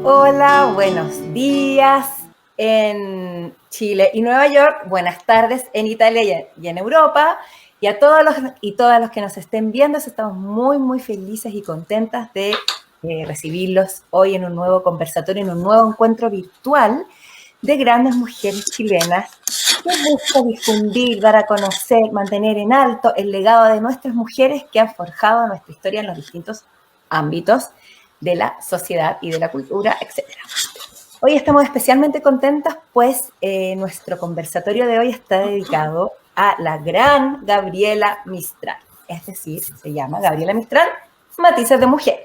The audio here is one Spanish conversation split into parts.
Hola, buenos días en Chile y Nueva York, buenas tardes en Italia y en Europa, y a todos los y todas los que nos estén viendo, estamos muy felices y contentas de recibirlos hoy en un nuevo conversatorio, en un nuevo encuentro virtual de grandes mujeres chilenas que busca difundir, dar a conocer, mantener en alto el legado de nuestras mujeres que han forjado nuestra historia en los distintos ámbitos de la sociedad y de la cultura, etc. Hoy estamos especialmente contentas, pues nuestro conversatorio de hoy está dedicado a la gran Gabriela Mistral, es decir, se llama Gabriela Mistral, Matices de Mujer.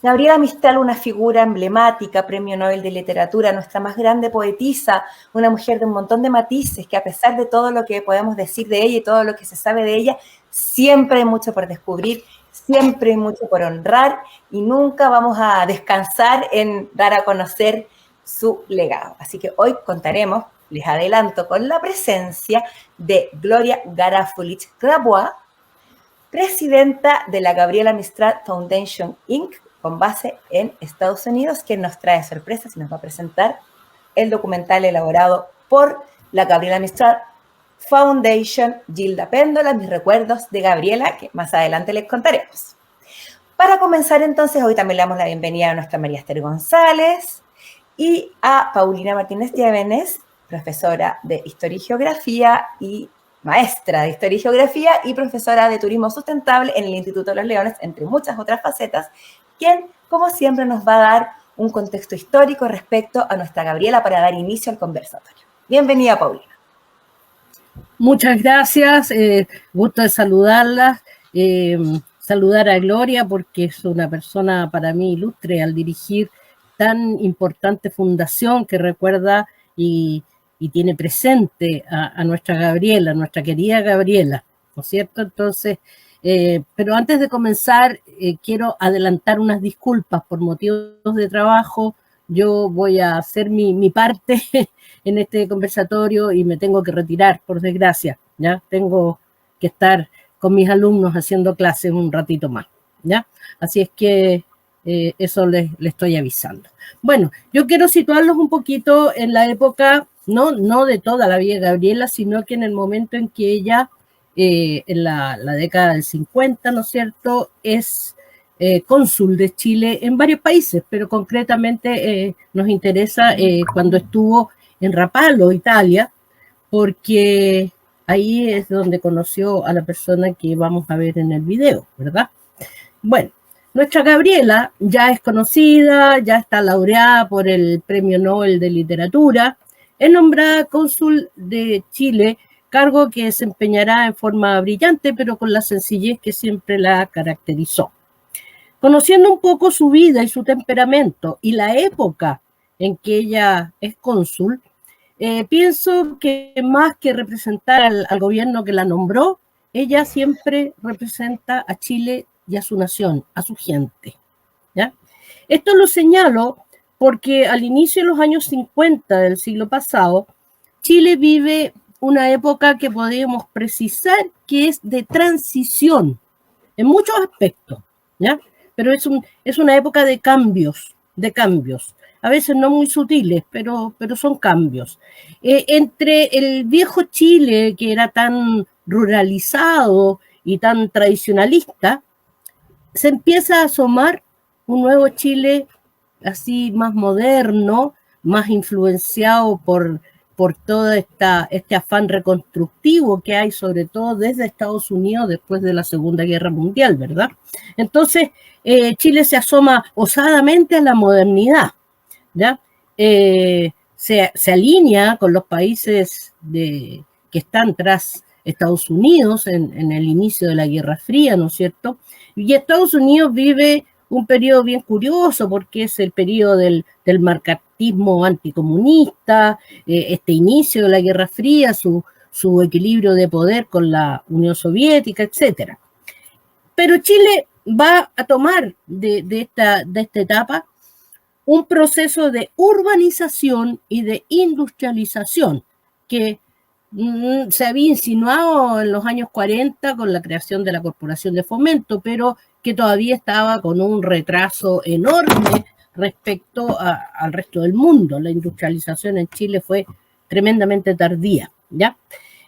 Gabriela Mistral, una figura emblemática, premio Nobel de Literatura, nuestra más grande poetisa, una mujer de un montón de matices, que a pesar de todo lo que podemos decir de ella y todo lo que se sabe de ella, siempre hay mucho por descubrir, siempre hay mucho por honrar y nunca vamos a descansar en dar a conocer su legado. Así que hoy contaremos, les adelanto, con la presencia de Gloria Garafulich-Grabois, presidenta de la Gabriela Mistral Foundation, Inc., con base en Estados Unidos, que nos trae sorpresas y nos va a presentar el documental elaborado por la Gabriela Mistral Foundation, Gilda Péndola, Mis recuerdos de Gabriela, que más adelante les contaremos. Para comenzar entonces, hoy también le damos la bienvenida a nuestra María Esther González y a Paulina Martínez Llévenes, profesora de Historia y Geografía y maestra de Historia y Geografía y profesora de Turismo Sustentable en el Instituto de los Leones, entre muchas otras facetas, quien, como siempre, nos va a dar un contexto histórico respecto a nuestra Gabriela para dar inicio al conversatorio. Bienvenida, Paulina. Muchas gracias, gusto de saludarlas, saludar a Gloria porque es una persona para mí ilustre al dirigir tan importante fundación que recuerda y tiene presente a nuestra Gabriela, nuestra querida Gabriela, ¿no es cierto? Entonces, pero antes de comenzar, quiero adelantar unas disculpas por motivos de trabajo. Yo voy a hacer mi parte en este conversatorio y me tengo que retirar, por desgracia, ¿ya? Tengo que estar con mis alumnos haciendo clases un ratito más, ¿ya? Así es que eso les estoy avisando. Bueno, yo quiero situarlos un poquito en la época, no de toda la vida de Gabriela, sino que en el momento en que ella, en la década del 50, ¿no es cierto?, es cónsul de Chile en varios países, pero concretamente nos interesa cuando estuvo en Rapallo, Italia, porque ahí es donde conoció a la persona que vamos a ver en el video, ¿verdad? Bueno, nuestra Gabriela ya es conocida, ya está laureada por el Premio Nobel de Literatura, es nombrada cónsul de Chile, cargo que desempeñará en forma brillante, pero con la sencillez que siempre la caracterizó. Conociendo un poco su vida y su temperamento y la época en que ella es cónsul, pienso que más que representar al gobierno que la nombró, ella siempre representa a Chile y a su nación, a su gente, ¿ya? Esto lo señalo porque al inicio de los años 50 del siglo pasado, Chile vive una época que podríamos precisar que es de transición en muchos aspectos, ¿ya? Pero es una época de cambios, a veces no muy sutiles, pero son cambios. Entre el viejo Chile, que era tan ruralizado y tan tradicionalista, se empieza a asomar un nuevo Chile así más moderno, más influenciado por todo este afán reconstructivo que hay, sobre todo desde Estados Unidos después de la Segunda Guerra Mundial, ¿verdad? Entonces, Chile se asoma osadamente a la modernidad, ¿ya? Se alinea con los países que están tras Estados Unidos en el inicio de la Guerra Fría, ¿no es cierto? Y Estados Unidos vive un periodo bien curioso porque es el periodo del marxismo anticomunista, este inicio de la Guerra Fría, su equilibrio de poder con la Unión Soviética, etc. Pero Chile va a tomar de esta etapa un proceso de urbanización y de industrialización que se había insinuado en los años 40 con la creación de la Corporación de Fomento, pero que todavía estaba con un retraso enorme respecto al resto del mundo. La industrialización en Chile fue tremendamente tardía, ¿ya?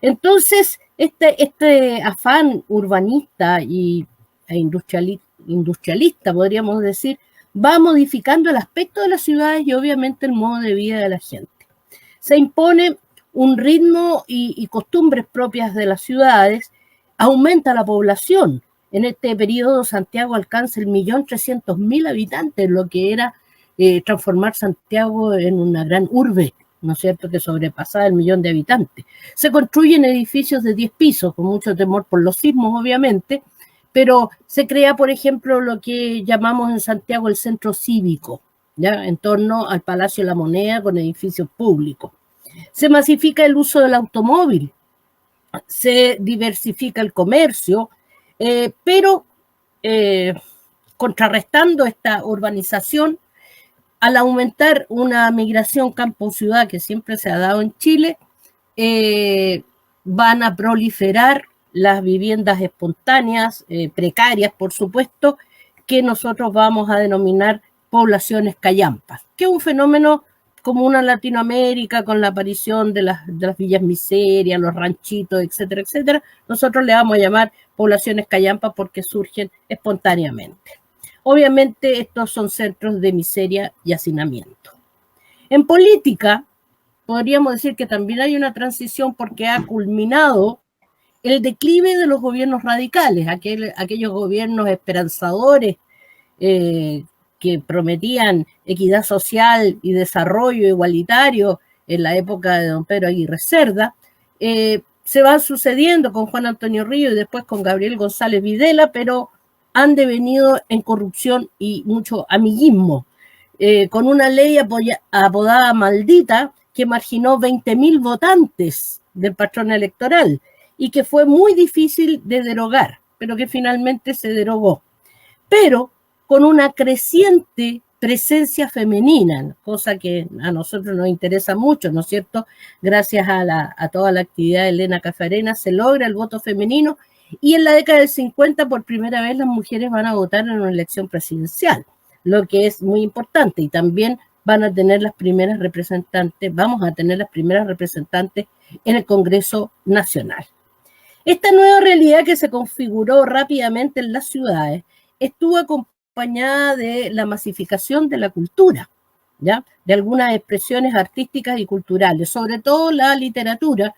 Entonces, este afán urbanista e industrialista, podríamos decir, va modificando el aspecto de las ciudades y obviamente el modo de vida de la gente. Se impone un ritmo y costumbres propias de las ciudades, aumenta la población. En este periodo Santiago alcanza el 1.300.000 habitantes, lo que era transformar Santiago en una gran urbe, ¿no es cierto?, que sobrepasaba el 1.000.000 de habitantes. Se construyen edificios de 10 pisos, con mucho temor por los sismos, obviamente, pero se crea, por ejemplo, lo que llamamos en Santiago el centro cívico, ¿ya?, en torno al Palacio de la Moneda, con edificios públicos. Se masifica el uso del automóvil, se diversifica el comercio, pero contrarrestando esta urbanización, al aumentar una migración campo-ciudad que siempre se ha dado en Chile, van a proliferar las viviendas espontáneas, precarias, por supuesto, que nosotros vamos a denominar poblaciones callampas, que es un fenómeno común en Latinoamérica con la aparición de las villas miserias, los ranchitos, etcétera, etcétera. Nosotros le vamos a llamar poblaciones callampas porque surgen espontáneamente. Obviamente estos son centros de miseria y hacinamiento. En política, podríamos decir que también hay una transición porque ha culminado el declive de los gobiernos radicales, aquellos gobiernos esperanzadores que prometían equidad social y desarrollo igualitario en la época de don Pedro Aguirre Cerda, se van sucediendo con Juan Antonio Ríos y después con Gabriel González Videla, pero han devenido en corrupción y mucho amiguismo, con una ley apodada Maldita que marginó 20.000 votantes del patrón electoral y que fue muy difícil de derogar, pero que finalmente se derogó. Pero con una creciente presencia femenina, cosa que a nosotros nos interesa mucho, ¿no es cierto? Gracias a toda la actividad de Elena Cafarena se logra el voto femenino y en la década del 50 por primera vez las mujeres van a votar en una elección presidencial, lo que es muy importante, y también van a tener las primeras representantes, vamos a tener las primeras representantes en el Congreso Nacional. Esta nueva realidad que se configuró rápidamente en las ciudades estuvo acompañada de la masificación de la cultura, ¿ya?, de algunas expresiones artísticas y culturales, sobre todo la literatura,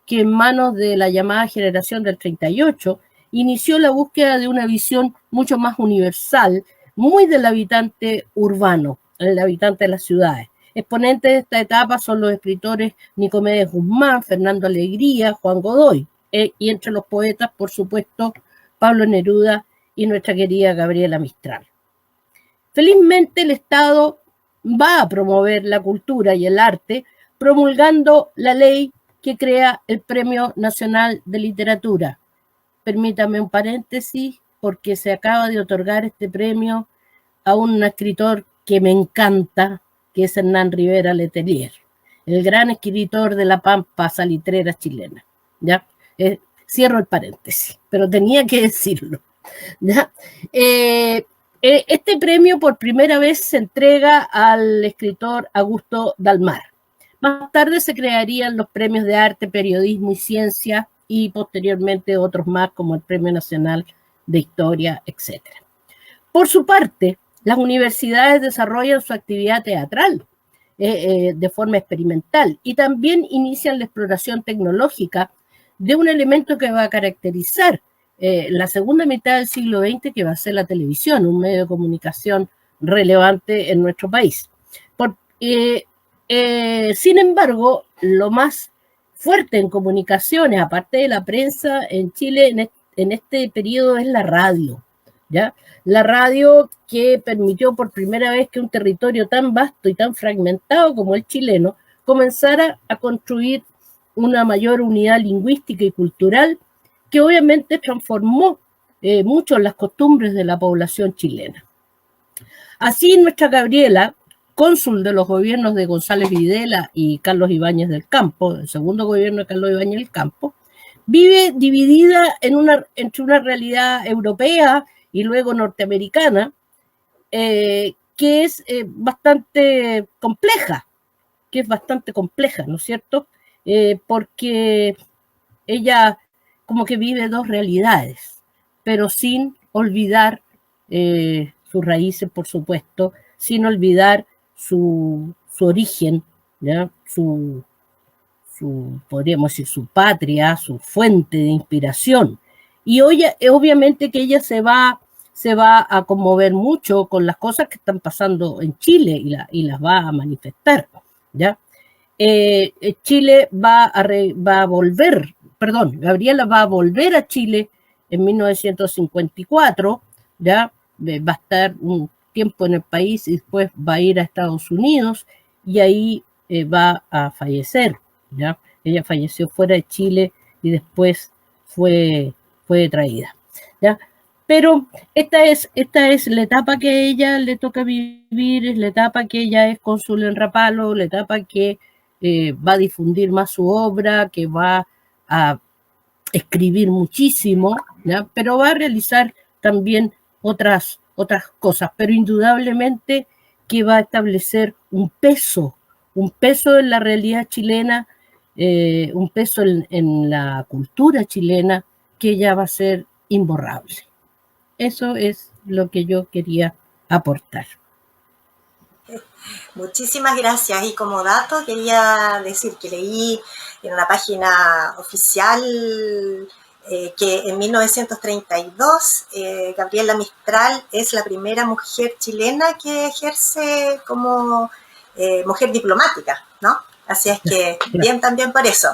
que en manos de la llamada generación del 38 inició la búsqueda de una visión mucho más universal, muy del habitante urbano, el habitante de las ciudades. Exponentes de esta etapa son los escritores Nicomedes Guzmán, Fernando Alegría, Juan Godoy, y entre los poetas, por supuesto, Pablo Neruda y nuestra querida Gabriela Mistral. Felizmente el Estado va a promover la cultura y el arte promulgando la ley que crea el Premio Nacional de Literatura. Permítame un paréntesis porque se acaba de otorgar este premio a un escritor que me encanta, que es Hernán Rivera Letelier, el gran escritor de la pampa salitrera chilena, ¿ya? Cierro el paréntesis, pero tenía que decirlo, ¿ya? Este premio por primera vez se entrega al escritor Augusto Dalmar. Más tarde se crearían los premios de arte, periodismo y ciencia y posteriormente otros más como el Premio Nacional de Historia, etc. Por su parte, las universidades desarrollan su actividad teatral de forma experimental y también inician la exploración tecnológica de un elemento que va a caracterizar la segunda mitad del siglo XX, que va a ser la televisión, un medio de comunicación relevante en nuestro país. Sin embargo, lo más fuerte en comunicaciones, aparte de la prensa en Chile en este periodo, es la radio, ¿ya? La radio que permitió por primera vez que un territorio tan vasto y tan fragmentado como el chileno comenzara a construir una mayor unidad lingüística y cultural que obviamente transformó mucho las costumbres de la población chilena. Así nuestra Gabriela, cónsul de los gobiernos de González Videla y Carlos Ibáñez del Campo, el segundo gobierno de Carlos Ibáñez del Campo, vive dividida entre una realidad europea y luego norteamericana, que es bastante compleja, ¿no es cierto? Porque ella como que vive dos realidades, pero sin olvidar sus raíces, por supuesto, sin olvidar su origen, ¿ya? Podríamos decir, su patria, su fuente de inspiración. Y hoy, obviamente que ella se va a conmover mucho con las cosas que están pasando en Chile y las va a manifestar, ¿ya? Chile va a volver, perdón, Gabriela va a volver a Chile en 1954, ¿ya? Va a estar un tiempo en el país y después va a ir a Estados Unidos y ahí va a fallecer, ¿ya? Ella falleció fuera de Chile y después fue traída, ¿ya? Pero esta es la etapa que a ella le toca vivir, es la etapa que ella es cónsul en Rapallo, la etapa que va a difundir más su obra, que va a escribir muchísimo, ¿ya? Pero va a realizar también otras cosas, pero indudablemente que va a establecer un peso en la realidad chilena, un peso en la cultura chilena que ya va a ser imborrable. Eso es lo que yo quería aportar. Muchísimas gracias. Y como dato quería decir que leí en una página oficial que en 1932 Gabriela Mistral es la primera mujer chilena que ejerce como mujer diplomática, ¿no? Así es que bien también por eso.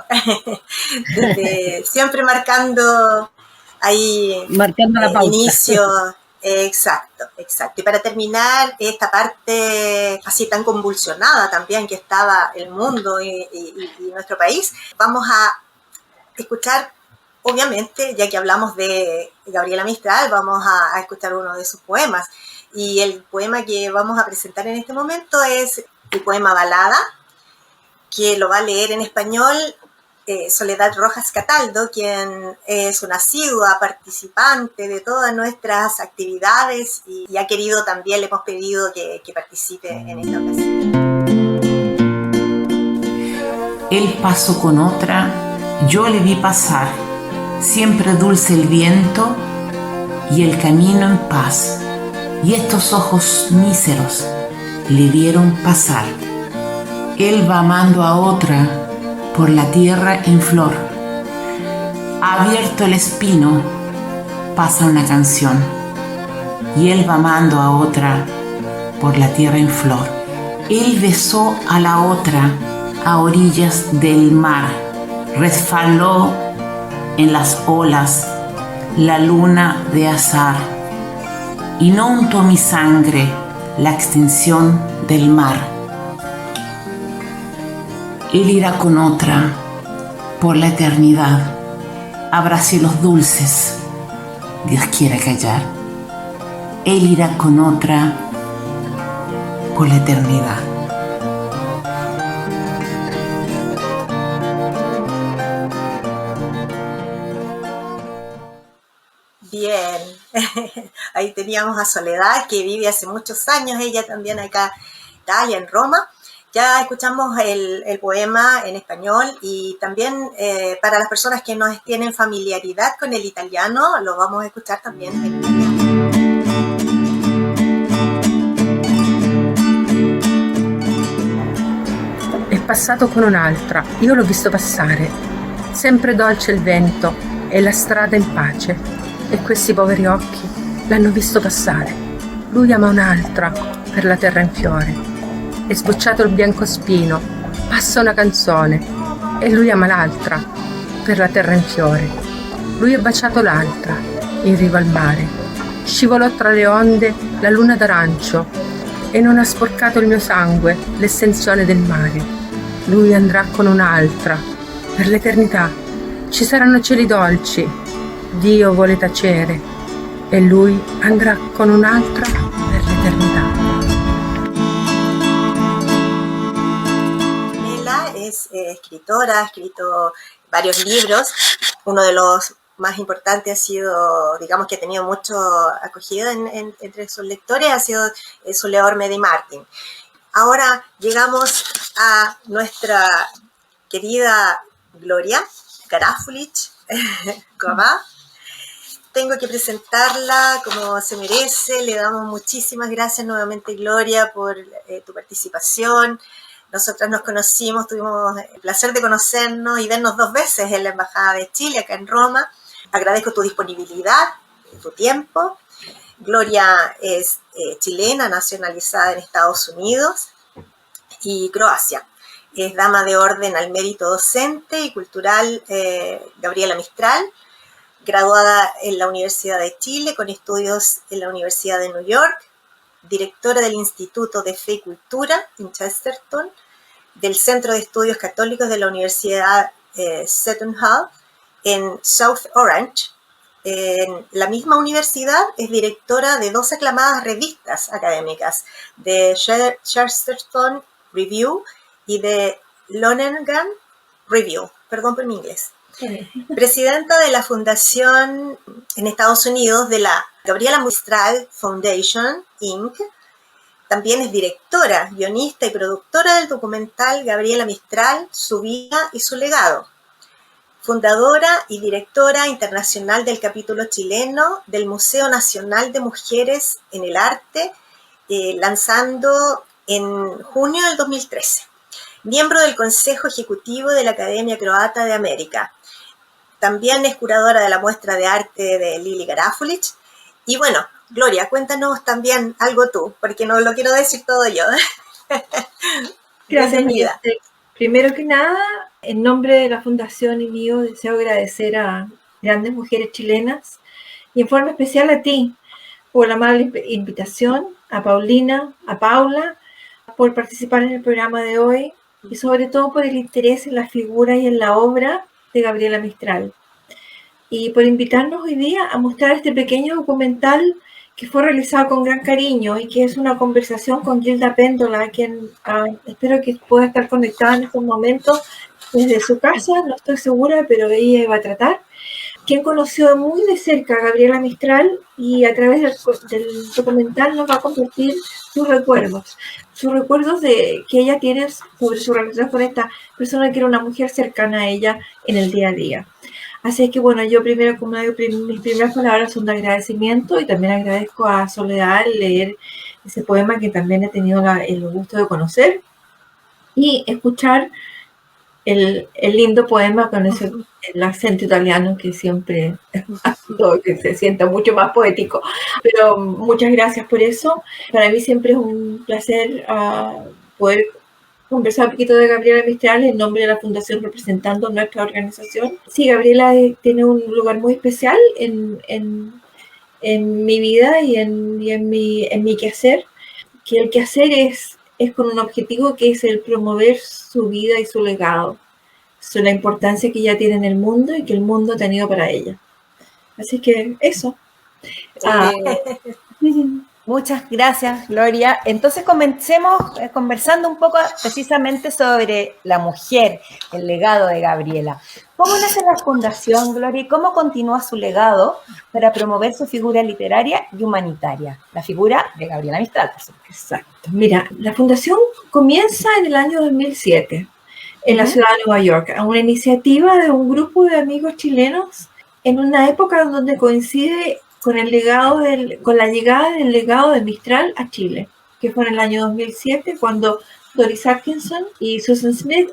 Siempre marcando ahí la pauta. Inicio. Exacto. Y para terminar esta parte así tan convulsionada también que estaba el mundo y nuestro país, vamos a escuchar, obviamente, ya que hablamos de Gabriela Mistral, vamos a escuchar uno de sus poemas. Y el poema que vamos a presentar en este momento es el poema Balada, que lo va a leer en español Soledad Rojas Cataldo, quien es una asidua participante de todas nuestras actividades y ha querido también, le hemos pedido que participe en esta ocasión. Él pasó con otra, yo le vi pasar, siempre dulce el viento y el camino en paz, y estos ojos míseros le vieron pasar. Él va amando a otra por la tierra en flor. Ha abierto el espino, pasa una canción, y él va amando a otra por la tierra en flor. Él besó a la otra a orillas del mar, resbaló en las olas la luna de azar, y no untó mi sangre la extensión del mar. Él irá con otra por la eternidad. Habrá cielos dulces, Dios quiera callar. Él irá con otra por la eternidad. Bien, ahí teníamos a Soledad, que vive hace muchos años, ella también acá en Italia, en Roma. Ya escuchamos el poema en español y también para las personas que no tienen familiaridad con el italiano, lo vamos a escuchar también en italiano. È passato con un'altra, io l'ho visto passare, sempre dolce il vento e la strada in pace, e questi poveri occhi l'hanno visto passare. Lui ama un'altra per la terra in fiore. È sbocciato il biancospino, passa una canzone, e lui ama l'altra per la terra in fiore. Lui ha baciato l'altra in riva al mare, scivolò tra le onde la luna d'arancio e non ha sporcato il mio sangue l'estensione del mare. Lui andrà con un'altra per l'eternità, ci saranno cieli dolci, Dio vuole tacere, e lui andrà con un'altra per l'eternità. Es escritora, ha escrito varios libros. Uno de los más importante ha sido, digamos que ha tenido mucho acogida entre sus lectores, ha sido su Leor Medi Martin. Ahora llegamos a nuestra querida Gloria Garafulich Gabá. Tengo que presentarla como se merece. Le damos muchísimas gracias nuevamente, Gloria, por tu participación. Nosotras nos conocimos, tuvimos el placer de conocernos y vernos 2 veces en la Embajada de Chile, acá en Roma. Agradezco tu disponibilidad, tu tiempo. Gloria es chilena, nacionalizada en Estados Unidos y Croacia. Es dama de orden al mérito docente y cultural Gabriela Mistral, graduada en la Universidad de Chile con estudios en la Universidad de New York, directora del Instituto de Fe y Cultura en Chesterton, del Centro de Estudios Católicos de la Universidad Seton Hall en South Orange. En la misma universidad es directora de 2 aclamadas revistas académicas, de Chesterton Review y de Lonergan Review, perdón por mi inglés. Presidenta de la fundación en Estados Unidos de la Gabriela Mistral Foundation, Inc. También es directora, guionista y productora del documental Gabriela Mistral, su vida y su legado. Fundadora y directora internacional del capítulo chileno del Museo Nacional de Mujeres en el Arte, lanzando en junio del 2013. Miembro del Consejo Ejecutivo de la Academia Croata de América. También es curadora de la muestra de arte de Lili Garafulich. Y bueno, Gloria, cuéntanos también algo tú, porque no lo quiero decir todo yo. Gracias, María. Primero que nada, en nombre de la Fundación y mío, deseo agradecer a grandes mujeres chilenas y en forma especial a ti por la amable invitación, a Paulina, a Paula, por participar en el programa de hoy y sobre todo por el interés en la figura y en la obra de Gabriela Mistral, y por invitarnos hoy día a mostrar este pequeño documental que fue realizado con gran cariño y que es una conversación con Gilda Péndola, quien espero que pueda estar conectada en estos momentos desde su casa, no estoy segura, pero ella iba a tratar, quien conoció muy de cerca a Gabriela Mistral y a través del documental nos va a compartir sus recuerdos de que ella tiene sobre su relación con esta persona que era una mujer cercana a ella en el día a día. Así que bueno, yo primero, como digo, mis primeras palabras son de agradecimiento y también agradezco a Soledad leer ese poema que también he tenido el gusto de conocer y escuchar el lindo poema con el acento italiano que siempre que se sienta mucho más poético. Pero muchas gracias por eso. Para mí siempre es un placer poder conversar un poquito de Gabriela Mistral en nombre de la Fundación representando nuestra organización. Sí, Gabriela tiene un lugar muy especial en mi vida y en mi quehacer, que el quehacer es con un objetivo que es el promover su vida y su legado, la importancia que ella tiene en el mundo y que el mundo ha tenido para ella. Así que eso. Muchas gracias, Gloria. Entonces comencemos conversando un poco precisamente sobre la mujer, el legado de Gabriela. ¿Cómo nace la fundación, Gloria, y cómo continúa su legado para promover su figura literaria y humanitaria? La figura de Gabriela Mistral, por supuesto. Exacto. Mira, la fundación comienza en el año 2007 en la ciudad de Nueva York, a una iniciativa de un grupo de amigos chilenos en una época donde coincide con la llegada del legado de Mistral a Chile, que fue en el año 2007 cuando Doris Atkinson y Susan Smith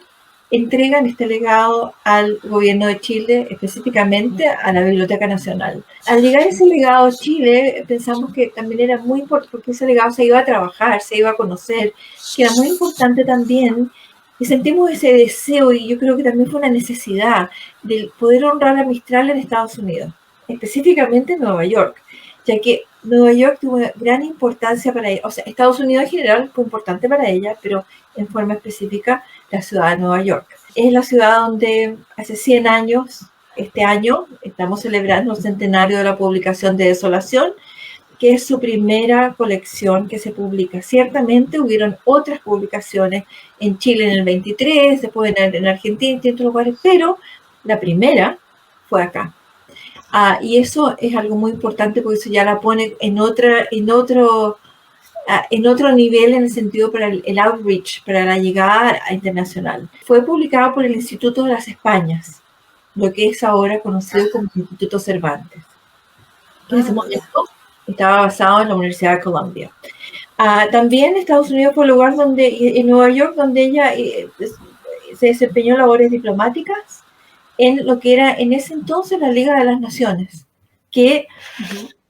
entregan este legado al gobierno de Chile, específicamente a la Biblioteca Nacional. Al llegar ese legado a Chile, pensamos que también era muy importante, porque ese legado se iba a trabajar, se iba a conocer, que era muy importante también, y sentimos ese deseo, y yo creo que también fue una necesidad, de poder honrar a Mistral en Estados Unidos, específicamente en Nueva York, ya que Nueva York tuvo una gran importancia para ella, o sea, Estados Unidos en general fue importante para ella, pero en forma específica la ciudad de Nueva York. Es la ciudad donde hace 100 años, este año, estamos celebrando el centenario de la publicación de Desolación, que es su primera colección que se publica. Ciertamente hubieron otras publicaciones en Chile en el 23, después en Argentina y en otros lugares, pero la primera fue acá. Y eso es algo muy importante porque eso ya la pone en otro nivel en el sentido para el outreach, para la llegada internacional. Fue publicado por el Instituto de las Españas, lo que es ahora conocido como Instituto Cervantes, que en ese momento estaba basado en la Universidad de Columbia. También Estados Unidos fue el lugar en Nueva York, donde ella se desempeñó labores diplomáticas en lo que era en ese entonces la Liga de las Naciones, que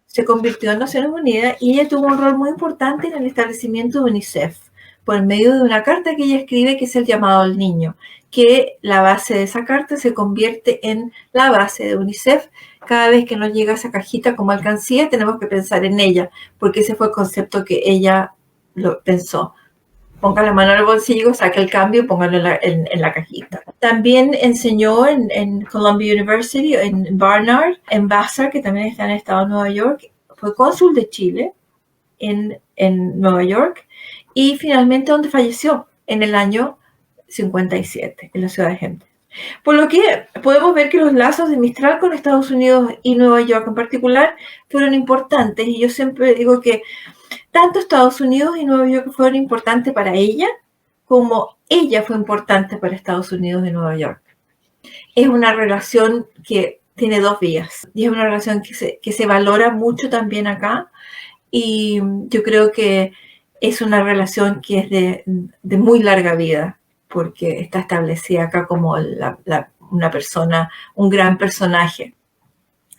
se convirtió en Naciones Unidas, y ella tuvo un rol muy importante en el establecimiento de UNICEF, por medio de una carta que ella escribe que es el llamado al niño, que la base de esa carta se convierte en la base de UNICEF. Cada vez que nos llega esa cajita como alcancía, tenemos que pensar en ella, porque ese fue el concepto que ella lo pensó. Ponga la mano en el bolsillo, saque el cambio y póngalo en la cajita. También enseñó en Columbia University, en Barnard, en Vassar, que también está en el estado de Nueva York. Fue cónsul de Chile en Nueva York, y finalmente donde falleció en el año 57, en la ciudad de Hempstead. Por lo que podemos ver que los lazos de Mistral con Estados Unidos y Nueva York en particular fueron importantes, y yo siempre digo que tanto Estados Unidos y Nueva York fueron importantes para ella, como ella fue importante para Estados Unidos y Nueva York. Es una relación que tiene dos vías, y es una relación que se valora mucho también acá, y yo creo que es una relación que es de muy larga vida, porque está establecida acá como una persona, un gran personaje.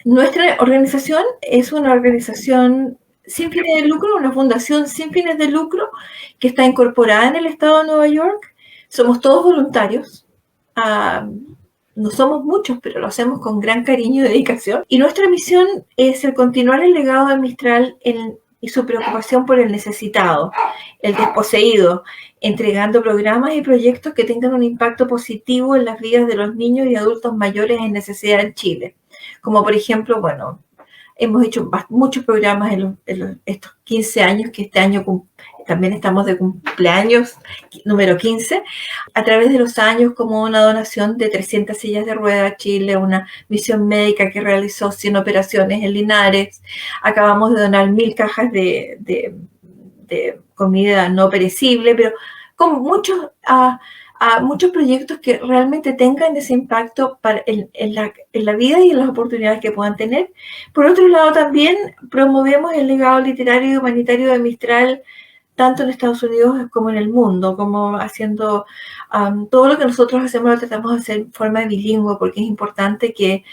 Nuestra organización es una organización sin fines de lucro, una fundación sin fines de lucro que está incorporada en el estado de Nueva York. Somos todos voluntarios. No somos muchos, pero lo hacemos con gran cariño y dedicación. Y nuestra misión es el continuar el legado de Mistral y su preocupación por el necesitado, el desposeído, entregando programas y proyectos que tengan un impacto positivo en las vidas de los niños y adultos mayores en necesidad en Chile. Como por ejemplo, hemos hecho muchos programas en estos 15 años, que este año también estamos de cumpleaños, número 15, a través de los años, como una donación de 300 sillas de rueda a Chile, una misión médica que realizó 100 operaciones en Linares. Acabamos de donar 1000 cajas de comida no perecible, pero con muchos proyectos que realmente tengan ese impacto en la vida y en las oportunidades que puedan tener. Por otro lado, también promovemos el legado literario y humanitario de Mistral, tanto en Estados Unidos como en el mundo, como haciendo todo lo que nosotros hacemos, lo tratamos de hacer en forma bilingüe, porque es importante que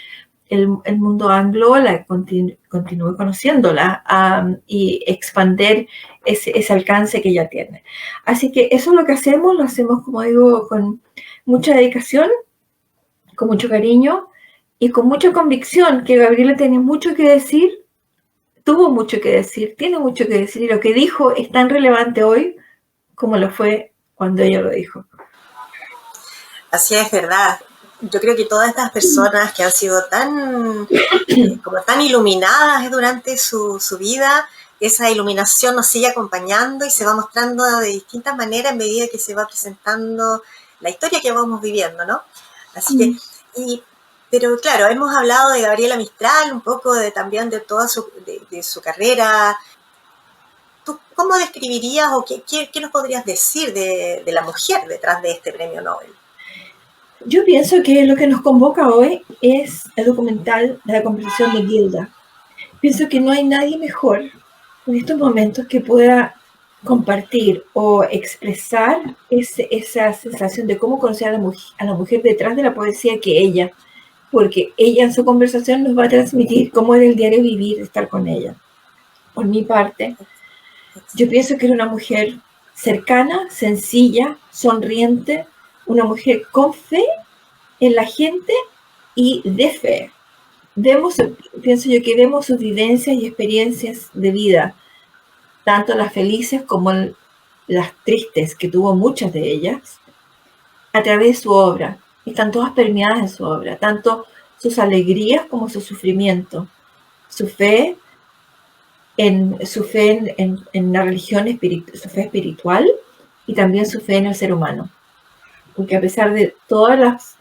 el mundo anglo continúe conociéndola y expandir ese alcance que ella tiene. Así que eso es lo que hacemos, lo hacemos, como digo, con mucha dedicación, con mucho cariño y con mucha convicción, que Gabriela tiene mucho que decir, tuvo mucho que decir, tiene mucho que decir, y lo que dijo es tan relevante hoy como lo fue cuando ella lo dijo. Así es, verdad. Yo creo que todas estas personas que han sido tan iluminadas durante su vida, esa iluminación nos sigue acompañando y se va mostrando de distintas maneras en medida que se va presentando la historia que vamos viviendo, ¿no? Así que, pero claro, hemos hablado de Gabriela Mistral, un poco también de toda su carrera. ¿Tú cómo describirías o qué nos podrías decir de la mujer detrás de este premio Nobel? Yo pienso que lo que nos convoca hoy es el documental de la conversación de Gilda. Pienso que no hay nadie mejor en estos momentos que pueda compartir o expresar esa sensación de cómo conocer a la mujer detrás de la poesía que ella, porque ella en su conversación nos va a transmitir cómo era el diario vivir, estar con ella. Por mi parte, yo pienso que era una mujer cercana, sencilla, sonriente, una mujer con fe en la gente y de fe. Pienso yo que vemos sus vivencias y experiencias de vida, tanto las felices como las tristes, que tuvo muchas de ellas, a través de su obra. Están todas permeadas en su obra, tanto sus alegrías como su sufrimiento, su fe en la religión, su fe espiritual, y también su fe en el ser humano. Porque a pesar de todas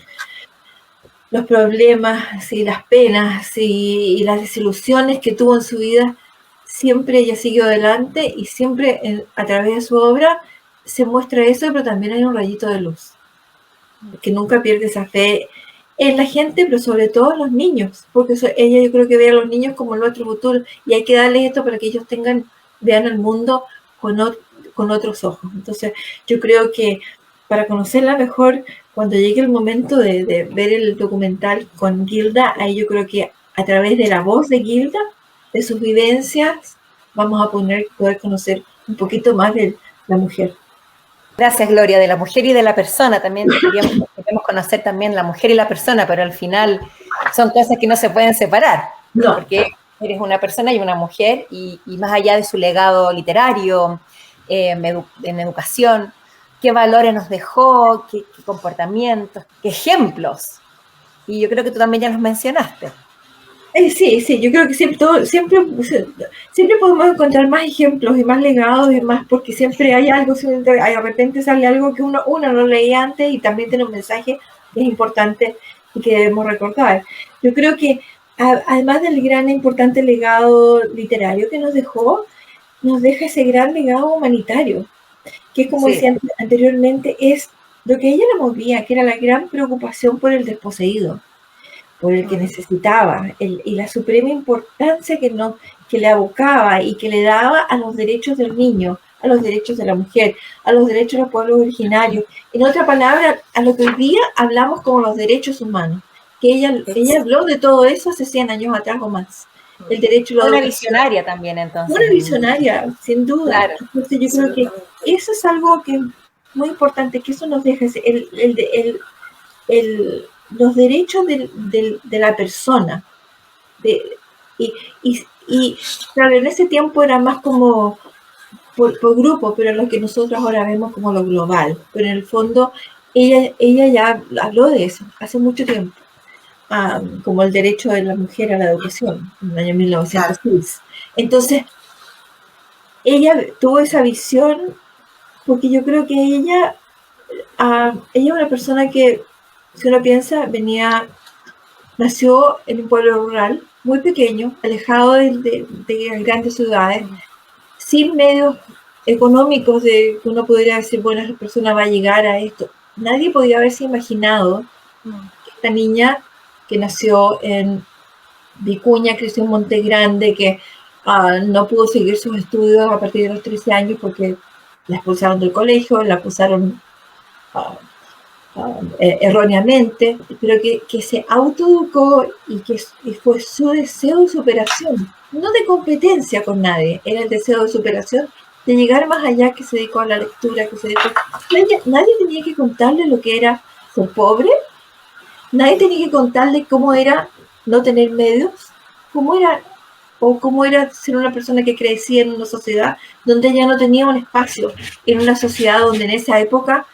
los problemas y las penas y las desilusiones que tuvo en su vida, siempre ella siguió adelante y siempre a través de su obra se muestra eso, pero también hay un rayito de luz, que nunca pierde esa fe en la gente, pero sobre todo en los niños, porque ella yo creo que ve a los niños como nuestro futuro y hay que darles esto para que ellos vean el mundo con otros ojos. Entonces yo creo que para conocerla mejor, cuando llegue el momento de ver el documental con Gilda, ahí yo creo que a través de la voz de Gilda, de sus vivencias, vamos a poder conocer un poquito más de la mujer. Gracias, Gloria, de la mujer y de la persona. También queremos conocer también la mujer y la persona, pero al final son cosas que no se pueden separar. No. Porque eres una persona y una mujer, y más allá de su legado literario, en educación, qué valores nos dejó, qué comportamientos, qué ejemplos. Y yo creo que tú también ya los mencionaste. Sí, yo creo que siempre podemos encontrar más ejemplos y más legados y más, porque siempre hay algo, de repente sale algo que uno no leía antes y también tiene un mensaje que es importante y que debemos recordar. Yo creo que además del gran e importante legado literario que nos deja ese gran legado humanitario, que como decía anteriormente, es lo que ella le movía, que era la gran preocupación por el desposeído, por el que necesitaba, y la suprema importancia que le abocaba y que le daba a los derechos del niño, a los derechos de la mujer, a los derechos de los pueblos originarios. En otra palabra, a lo que hoy día hablamos como los derechos humanos, que ella habló de todo eso hace 100 años atrás o más. El derecho a la una visionaria también, entonces. Una visionaria, sin duda. Claro. Entonces yo creo que eso es algo que es muy importante, que eso nos deja los derechos de la persona. Y claro, en ese tiempo era más como por grupo, pero lo que nosotros ahora vemos como lo global. Pero en el fondo, ella ya habló de eso hace mucho tiempo. Como el derecho de la mujer a la educación, en el año 1906. Entonces, ella tuvo esa visión porque yo creo que ella es una persona que, si uno piensa, nació en un pueblo rural, muy pequeño, alejado de grandes ciudades, sin medios económicos de que uno podría decir, bueno, esa persona va a llegar a esto. Nadie podía haberse imaginado que esta niña que nació en Vicuña, creció en Monte Grande, que no pudo seguir sus estudios a partir de los 13 años porque la expulsaron del colegio, la acusaron erróneamente, pero que se autoeducó y que fue su deseo de superación, no de competencia con nadie, era el deseo de superación, de llegar más allá, que se dedicó a la lectura, nadie tenía que contarle lo que era ser pobre. Nadie tenía que contarle cómo era no tener medios, cómo era ser una persona que crecía en una sociedad donde ella no tenía un espacio, en una sociedad donde en esa época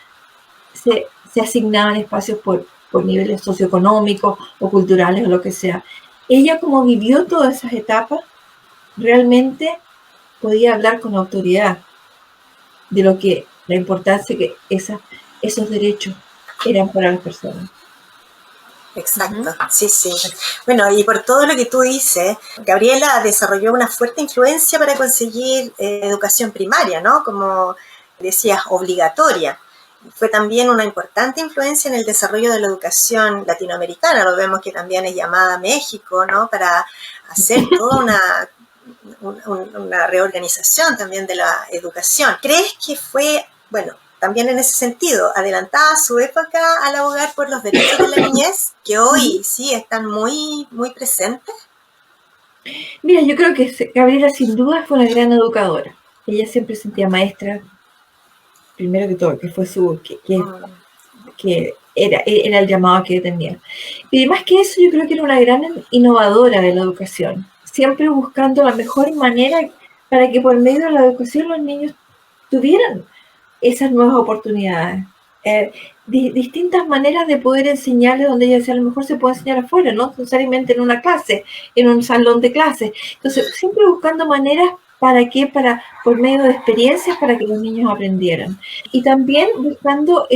se asignaban espacios por niveles socioeconómicos o culturales o lo que sea. Ella, como vivió todas esas etapas, realmente podía hablar con autoridad de la importancia que esos derechos eran para las personas. Exacto, sí. Bueno, y por todo lo que tú dices, Gabriela desarrolló una fuerte influencia para conseguir educación primaria, ¿no? Como decías, obligatoria. Fue también una importante influencia en el desarrollo de la educación latinoamericana. Lo vemos que también es llamada a México, ¿no? Para hacer toda una reorganización también de la educación. ¿Crees que fue, también en ese sentido, adelantada a su época al abogar por los derechos de la niñez, que hoy sí están muy, muy presentes? Mira, yo creo que Gabriela sin duda fue una gran educadora. Ella siempre sentía maestra, primero que todo, que fue que era el llamado que tenía. Y más que eso, yo creo que era una gran innovadora de la educación, siempre buscando la mejor manera para que por medio de la educación los niños tuvieran esas nuevas oportunidades, distintas maneras de poder enseñarles, donde ella decía, a lo mejor se puede enseñar afuera, no necesariamente en una clase, en un salón de clases. Entonces, siempre buscando maneras por medio de experiencias para que los niños aprendieran. Y también buscando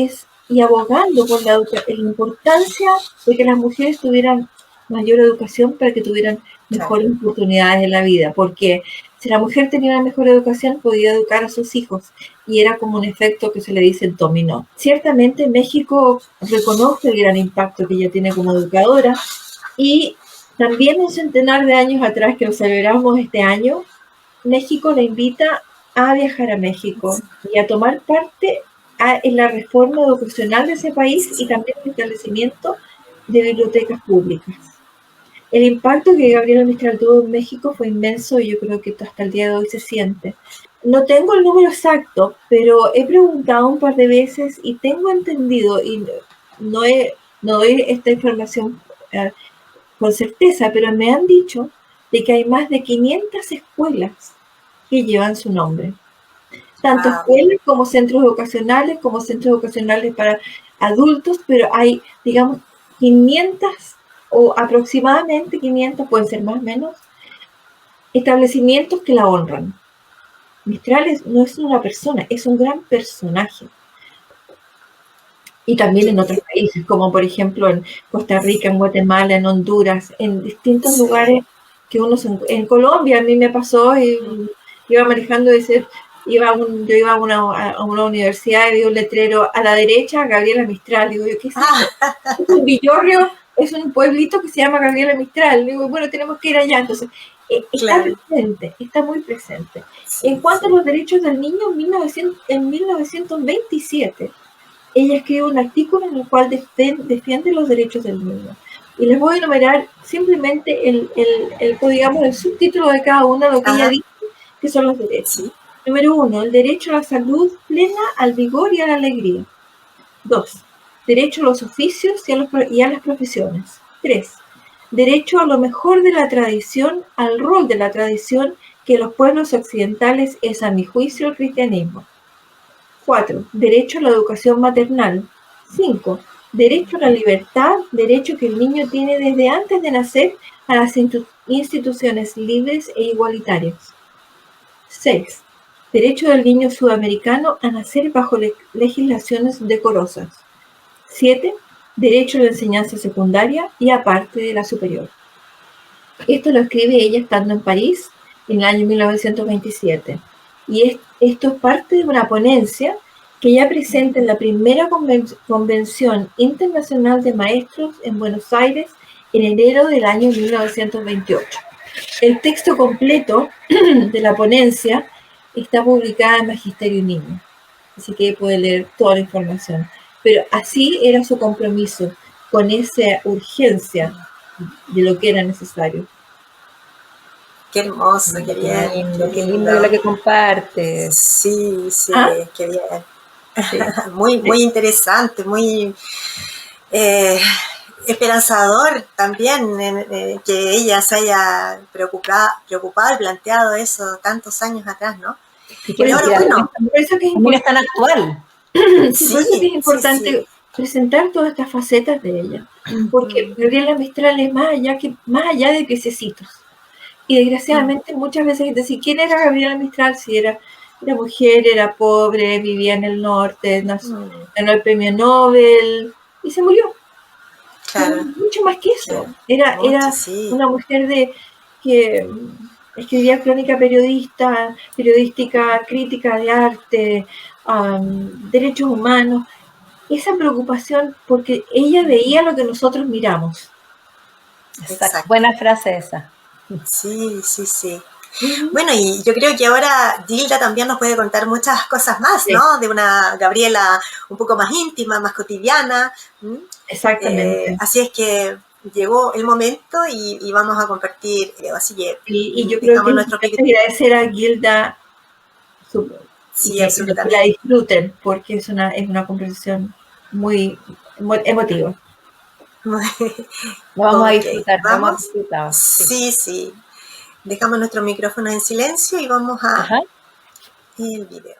y abogando por la importancia de que las mujeres tuvieran mayor educación para que tuvieran mejores oportunidades en la vida, porque si la mujer tenía una mejor educación podía educar a sus hijos y era como un efecto que se le dice dominó. Ciertamente México reconoce el gran impacto que ella tiene como educadora y también un centenar de años atrás, que lo celebramos este año, México la invita a viajar a México y a tomar parte en la reforma educacional de ese país y también el establecimiento de bibliotecas públicas. El impacto que Gabriela Mistral tuvo en México fue inmenso y yo creo que hasta el día de hoy se siente. No tengo el número exacto, pero he preguntado un par de veces y tengo entendido, y no doy esta información con certeza, pero me han dicho de que hay más de 500 escuelas que llevan su nombre. Tanto escuelas como centros educacionales para adultos, pero hay, digamos, 500 o aproximadamente 500, pueden ser más o menos, establecimientos que la honran. Mistral no es una persona, es un gran personaje. Y también en otros países, como por ejemplo en Costa Rica, en Guatemala, en Honduras, en distintos lugares que en Colombia a mí me pasó, iba manejando yo iba a una universidad y vi un letrero a la derecha, Gabriela Mistral. Digo, ¿qué es eso? Es un villorrio, es un pueblito que se llama Gabriela Mistral. Digo, bueno, tenemos que ir allá. Entonces, está presente, está muy presente. En cuanto a los derechos del niño, en 1927, ella escribe un artículo en el cual defiende los derechos del niño. Y les voy a enumerar simplemente digamos, el subtítulo de cada uno, lo que ella dice que son los derechos. Sí. Número 1, el derecho a la salud plena, al vigor y a la alegría. 2, derecho a los oficios y a las profesiones. 3, derecho a lo mejor de la tradición, al rol de la tradición que los pueblos occidentales es, a mi juicio, el cristianismo. 4, derecho a la educación maternal. 5, derecho a la libertad, derecho que el niño tiene desde antes de nacer a las instituciones libres e igualitarias. 6, derecho del niño sudamericano a nacer bajo legislaciones decorosas. 7, derecho a la enseñanza secundaria y aparte de la superior. Esto lo escribe ella estando en París en el año 1927. Y esto es parte de una ponencia que ella presenta en la primera Convención Internacional de Maestros en Buenos Aires en enero del año 1928. El texto completo de la ponencia está publicada en Magisterio Niño, así que puede leer toda la información. Pero así era su compromiso, con esa urgencia de lo que era necesario. Qué hermoso, qué bien. Qué lindo lo que compartes. Sí, qué bien. Sí. Muy interesante, muy esperanzador también que ella se haya preocupado y planteado eso tantos años atrás, ¿no? Y ahora, bueno, por eso que es tan actual. Sí, por eso que es importante presentar todas estas facetas de ella, porque Gabriela Mistral es más allá de piececitos. Y desgraciadamente muchas veces decir quién era Gabriela Mistral, si era mujer, era pobre, vivía en el norte, ganó el premio Nobel y se murió. Claro. Mucho más que eso. Era una mujer que escribía crónica periodística, crítica de arte, derechos humanos. Esa preocupación, porque ella veía lo que nosotros miramos. Exacto. Buena frase esa. Sí. Bueno, y yo creo que ahora Gilda también nos puede contar muchas cosas más, ¿no? De una Gabriela un poco más íntima, más cotidiana. Exactamente. Así es que llegó el momento y vamos a compartir, así que... Y yo creo que agradecer a Gilda sí, que la disfruten, porque es una conversación muy emotiva. Lo vamos a disfrutar. Vamos a disfrutar. Sí. Dejamos nuestro micrófono en silencio y vamos a el video.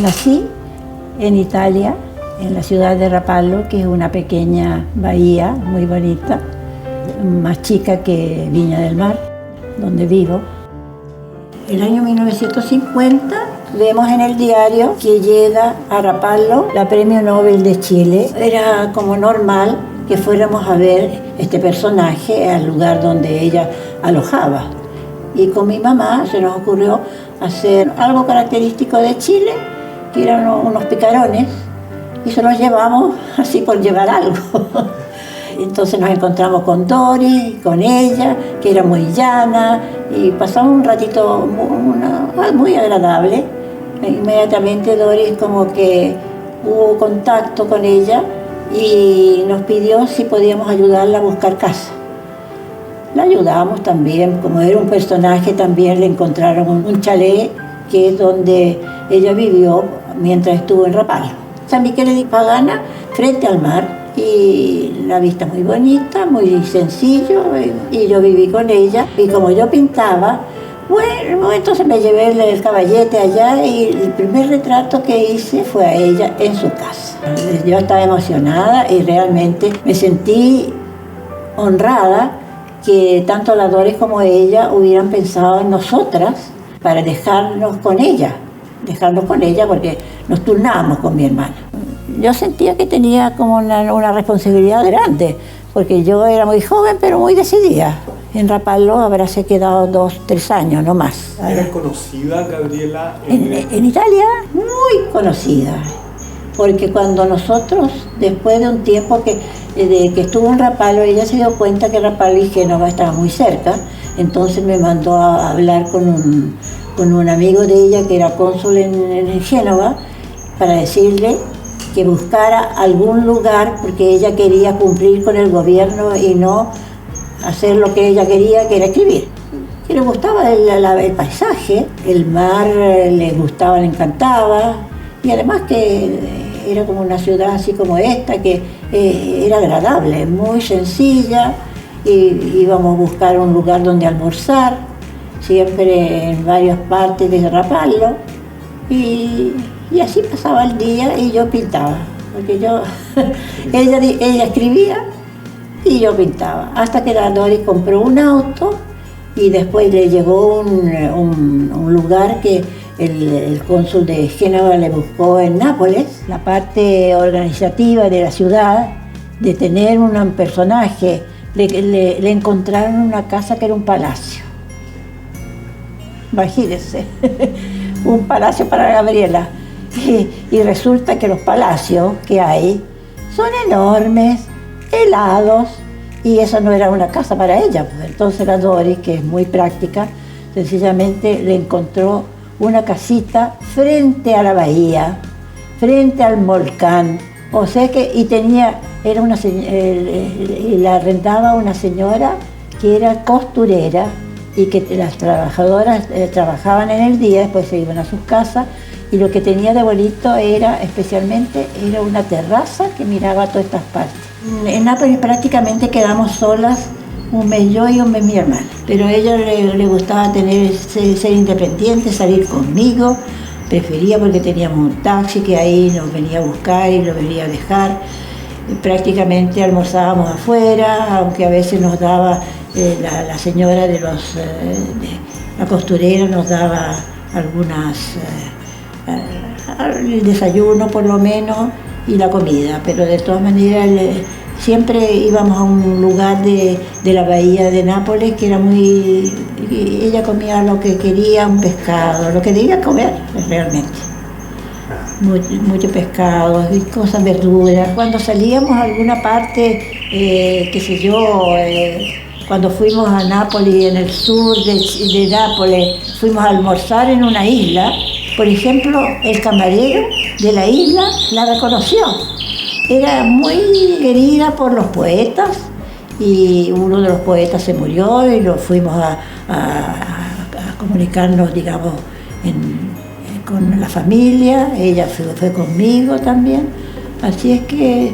Nací en Italia, en la ciudad de Rapallo, que es una pequeña bahía muy bonita, más chica que Viña del Mar, donde vivo. El año 1950 vemos en el diario que llega a Rapallo la Premio Nobel de Chile. Era como normal que fuéramos a ver este personaje al lugar donde ella alojaba. Y con mi mamá se nos ocurrió hacer algo característico de Chile, que eran unos picarones, y se los llevamos así por llevar algo. Entonces nos encontramos con Doris, con ella, que era muy llana, y pasamos un ratito muy agradable. Inmediatamente Doris como que hubo contacto con ella y nos pidió si podíamos ayudarla a buscar casa. La ayudamos también, como era un personaje, también le encontraron un chalet, que es donde ella vivió mientras estuvo en Rapallo. San Michele di Pagana, frente al mar, y la vista muy bonita, muy sencillo, y yo viví con ella. Y como yo pintaba, bueno, entonces me llevé el caballete allá y el primer retrato que hice fue a ella en su casa. Yo estaba emocionada y realmente me sentí honrada que tanto la Doris como ella hubieran pensado en nosotras para dejarnos con ella porque nos turnábamos con mi hermana. Yo sentía que tenía como una responsabilidad grande, porque yo era muy joven, pero muy decidida. En Rapallo habráse quedado 2-3 años, no más. ¿Era conocida Gabriela? En Italia, muy conocida. Porque cuando nosotros, después de un tiempo que estuvo en Rapallo, ella se dio cuenta que Rapallo y Génova estaban muy cerca, entonces me mandó a hablar con un amigo de ella que era cónsul en Génova, para decirle que buscara algún lugar, porque ella quería cumplir con el gobierno y no hacer lo que ella quería, que era escribir. Que le gustaba el paisaje, el mar le gustaba, le encantaba, y además que era como una ciudad así como esta, que era agradable, muy sencilla, y íbamos a buscar un lugar donde almorzar, siempre en varias partes de Rapallo, y así pasaba el día y yo pintaba, porque ella escribía y yo pintaba, hasta que la Doris compró un auto y después le llegó un lugar que el cónsul de Génova le buscó en Nápoles. La parte organizativa de la ciudad, de tener un personaje, le encontraron una casa que era un palacio. Imagínense, un palacio para Gabriela. Y resulta que los palacios que hay son enormes, helados, y eso no era una casa para ella. Pues entonces la Doris, que es muy práctica, sencillamente le encontró una casita frente a la bahía, frente al volcán, o sea que, y la arrendaba una señora que era costurera, y que las trabajadoras trabajaban en el día, después se iban a sus casas, y lo que tenía de bonito era una terraza que miraba a todas estas partes. En Nápoles prácticamente quedamos solas, un mes yo y un mes mi hermana, pero a ella le gustaba ser independiente, salir conmigo, prefería porque teníamos un taxi que ahí nos venía a buscar y lo venía a dejar. Prácticamente almorzábamos afuera, aunque a veces nos daba la señora la costurera nos daba el desayuno por lo menos y la comida, pero de todas maneras siempre íbamos a un lugar de la bahía de Nápoles que era ella comía lo que quería, un pescado, lo que debía comer realmente. Mucho pescado y cosas, verduras. Cuando salíamos a alguna parte, cuando fuimos a Nápoles, en el sur de Nápoles, fuimos a almorzar en una isla, por ejemplo, el camarero de la isla la reconoció. Era muy querida por los poetas y uno de los poetas se murió y lo fuimos a comunicarnos, digamos, con la familia. Ella fue conmigo también. Así es que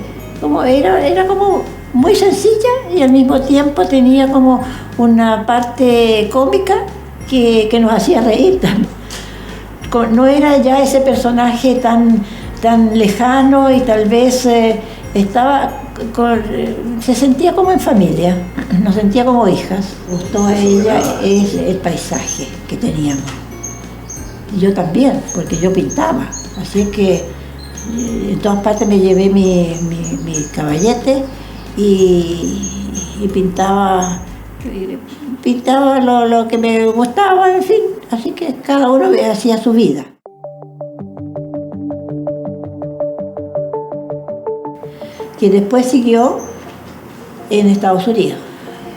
era como muy sencilla y al mismo tiempo tenía como una parte cómica que nos hacía reír también. no era ya ese personaje tan lejano y tal vez se sentía como en familia, nos sentía como hijas. Gustó a ella es el paisaje que teníamos. Y yo también, porque yo pintaba. Así que en todas partes me llevé mi caballete y pintaba lo que me gustaba, en fin. Así que cada uno hacía su vida. Que después siguió en Estados Unidos.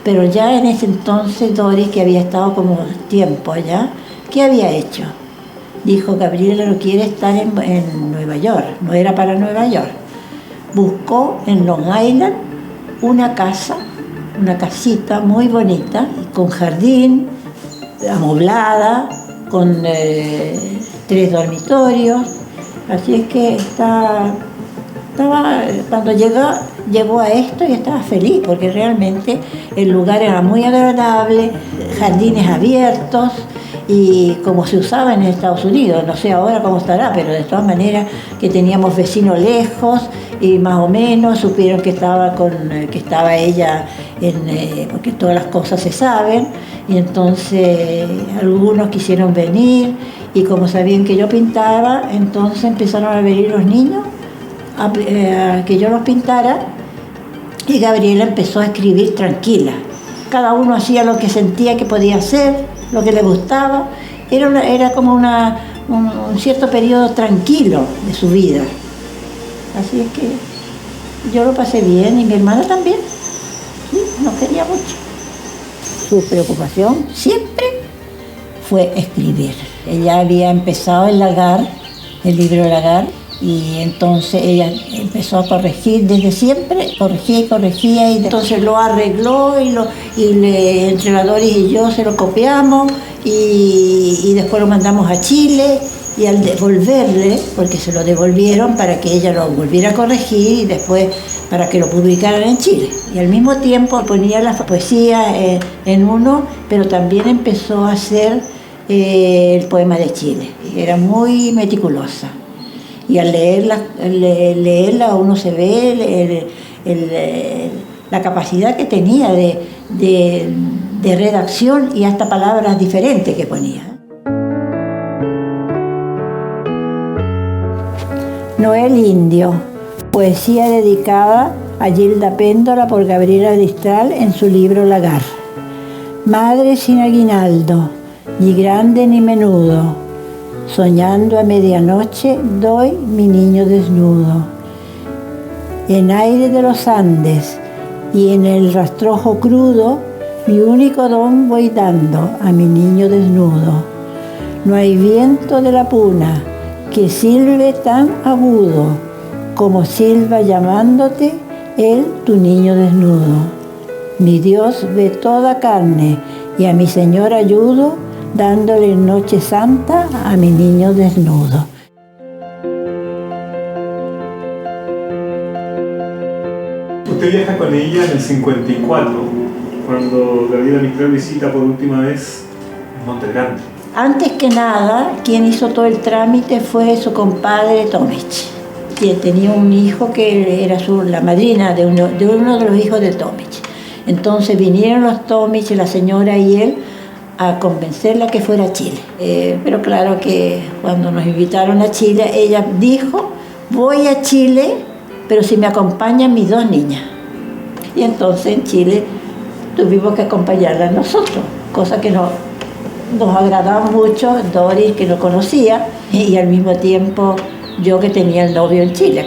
Pero ya en ese entonces Doris, que había estado como tiempo allá, ¿qué había hecho? Dijo, Gabriela no quiere estar en Nueva York, no era para Nueva York. Buscó en Long Island una casita muy bonita, con jardín, amoblada, con 3 dormitorios. Así es que cuando llegó a esto y estaba feliz, porque realmente el lugar era muy agradable, jardines abiertos, y como se usaba en Estados Unidos, no sé ahora cómo estará, pero de todas maneras que teníamos vecinos lejos y más o menos supieron que estaba ella porque todas las cosas se saben, y entonces algunos quisieron venir y como sabían que yo pintaba, entonces empezaron a venir los niños a que yo los pintara, y Gabriela empezó a escribir tranquila. Cada uno hacía lo que sentía que podía hacer, lo que le gustaba. Era como un cierto periodo tranquilo de su vida. Así es que yo lo pasé bien y mi hermana también. Sí, no quería mucho. Su preocupación siempre fue escribir. Ella había empezado el libro Lagar, y entonces ella empezó a corregir desde siempre, corregía y entonces lo arregló entre la Doris y yo se lo copiamos y después lo mandamos a Chile, y al devolverle, porque se lo devolvieron para que ella lo volviera a corregir y después para que lo publicaran en Chile. Y al mismo tiempo ponía la poesía en uno, pero también empezó a hacer el poema de Chile. Era muy meticulosa. Y al leerla uno se ve la capacidad que tenía de redacción y hasta palabras diferentes que ponía. Noel Indio, poesía dedicada a Gilda Péndola por Gabriela Distral en su libro Lagar. Madre sin aguinaldo, ni grande ni menudo, soñando a medianoche doy mi niño desnudo. En aire de los Andes y en el rastrojo crudo, mi único don voy dando a mi niño desnudo. No hay viento de la puna que silbe tan agudo como silba llamándote él tu niño desnudo. Mi Dios ve toda carne y a mi Señor ayudo, dándole en Noche Santa a mi niño desnudo. Usted viaja con ella en el 54, cuando Gabriela Mistral visita por última vez Monte Grande. Antes que nada, quien hizo todo el trámite fue su compadre Tomich, que tenía un hijo que era la madrina de uno de los hijos de Tomich. Entonces vinieron los Tomich, la señora y él, a convencerla que fuera a Chile. Pero claro que cuando nos invitaron a Chile, ella dijo, voy a Chile, pero si me acompañan mis 2 niñas. Y entonces en Chile tuvimos que acompañarla nosotros, cosa que nos agradaba mucho, Doris, que no conocía, y al mismo tiempo yo, que tenía el novio en Chile.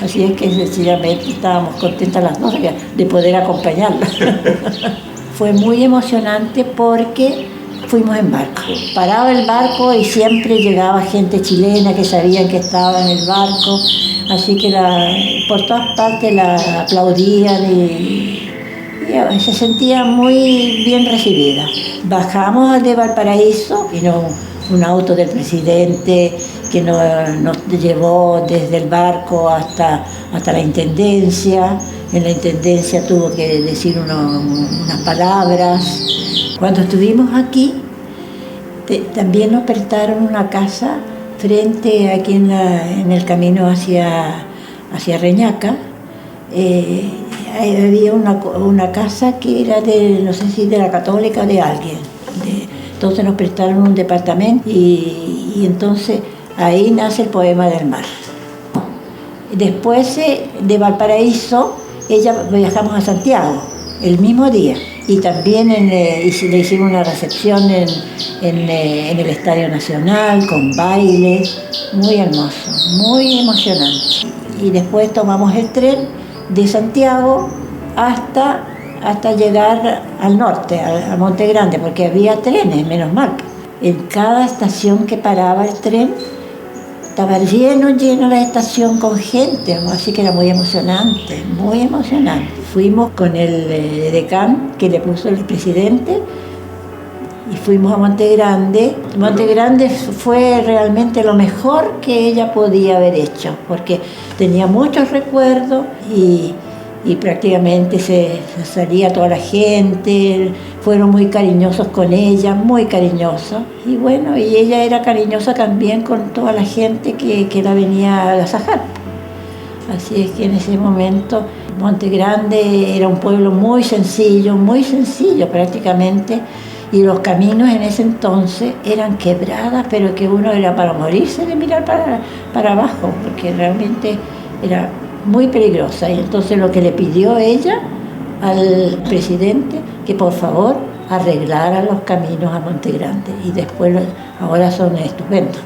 Así es que sencillamente estábamos contentas las dos de poder acompañarla. Fue muy emocionante porque fuimos en barco. Paraba el barco y siempre llegaba gente chilena que sabían que estaba en el barco, así que por todas partes la aplaudían y se sentía muy bien recibida. Bajamos de Valparaíso, vino un auto del presidente que nos llevó desde el barco hasta la intendencia. En la intendencia tuvo que decir unas palabras. Cuando estuvimos aquí, También nos prestaron una casa frente aquí en el camino hacia Reñaca. Había una casa que era no sé si de la Católica o de alguien. Entonces nos prestaron un departamento y entonces ahí nace el poema del mar. Después de Valparaíso, viajamos a Santiago el mismo día y también le hicimos una recepción en el Estadio Nacional con bailes, muy hermoso, muy emocionante. Y después tomamos el tren de Santiago hasta llegar al norte, a Monte Grande, porque había trenes, menos mal. En cada estación que paraba el tren, estaba lleno la estación con gente, así que era muy emocionante, muy emocionante. Fuimos con el decán que le puso el presidente y fuimos a Monte Grande. Monte Grande fue realmente lo mejor que ella podía haber hecho, porque tenía muchos recuerdos y prácticamente se salía toda la gente, fueron muy cariñosos con ella, muy cariñosos. Y bueno, y ella era cariñosa también con toda la gente que la venía a agasajar. Así es que en ese momento Monte Grande era un pueblo muy sencillo prácticamente, y los caminos en ese entonces eran quebradas, pero que uno era para morirse de mirar para abajo, porque realmente era muy peligrosa. Y entonces lo que le pidió ella al presidente, que por favor arreglara los caminos a Monte Grande, y después ahora son estupendos.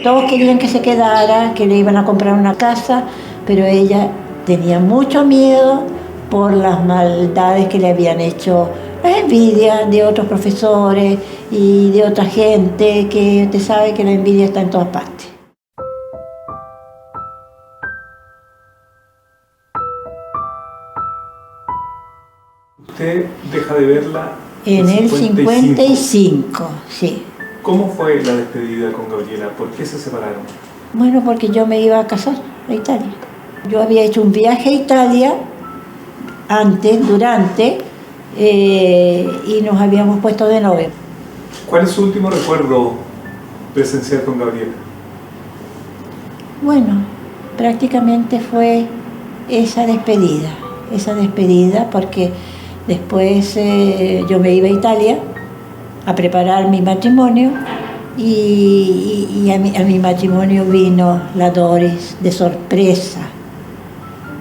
Todos querían que se quedara, que le iban a comprar una casa, pero ella tenía mucho miedo por las maldades que le habían hecho, la envidia de otros profesores y de otra gente, que usted sabe que la envidia está en todas partes. Usted deja de verla en el 55, sí. ¿Cómo fue la despedida con Gabriela? ¿Por qué se separaron? Bueno, porque yo me iba a casar a Italia. Yo había hecho un viaje a Italia durante, y nos habíamos puesto de novio. ¿Cuál es su último recuerdo presencial con Gabriela? Bueno, prácticamente fue esa despedida, porque después yo me iba a Italia a preparar mi matrimonio y a mi matrimonio vino la Doris de sorpresa,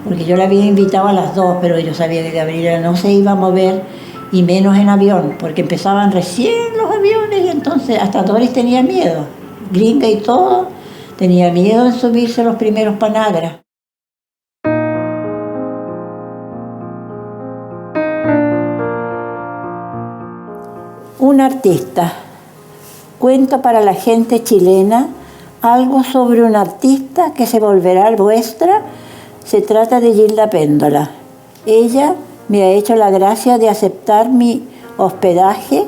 porque yo la había invitado a las 2, pero yo sabía que Gabriela no se iba a mover, y menos en avión, porque empezaban recién los aviones, y entonces hasta Doris tenía miedo, gringa y todo, tenía miedo de subirse los primeros Panagra. Un artista. Cuento para la gente chilena algo sobre un artista que se volverá vuestra. Se trata de Gilda Péndola. Ella me ha hecho la gracia de aceptar mi hospedaje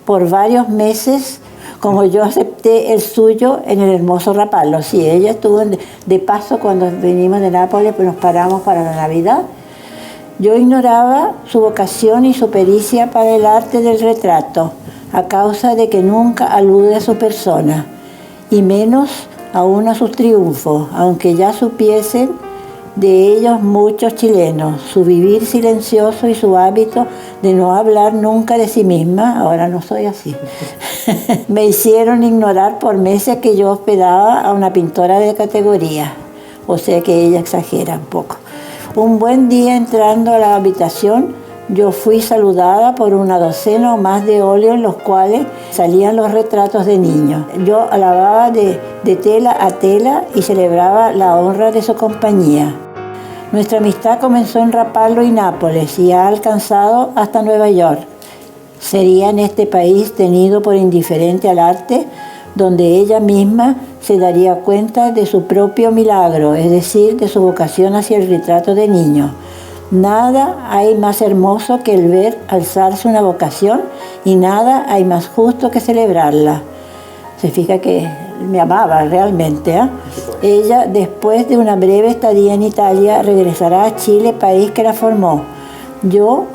por varios meses, como yo acepté el suyo en el hermoso Rapallo. Sí, ella estuvo de paso cuando venimos de Nápoles, pues nos paramos para la Navidad. Yo ignoraba su vocación y su pericia para el arte del retrato, a causa de que nunca alude a su persona, y menos aún a sus triunfos, aunque ya supiesen de ellos muchos chilenos, su vivir silencioso y su hábito de no hablar nunca de sí misma. Ahora no soy así. Me hicieron ignorar por meses que yo hospedaba a una pintora de categoría, o sea que ella exagera un poco. Un buen día, entrando a la habitación, yo fui saludada por una docena o más de óleos en los cuales salían los retratos de niños. Yo alababa de tela a tela y celebraba la honra de su compañía. Nuestra amistad comenzó en Rapallo y Nápoles y ha alcanzado hasta Nueva York. Sería en este país tenido por indiferente al arte, donde ella misma se daría cuenta de su propio milagro, es decir, de su vocación hacia el retrato de niño. Nada hay más hermoso que el ver alzarse una vocación, y nada hay más justo que celebrarla. Se fija que me amaba realmente, ¿eh? Ella, después de una breve estadía en Italia, regresará a Chile, país que la formó. Yo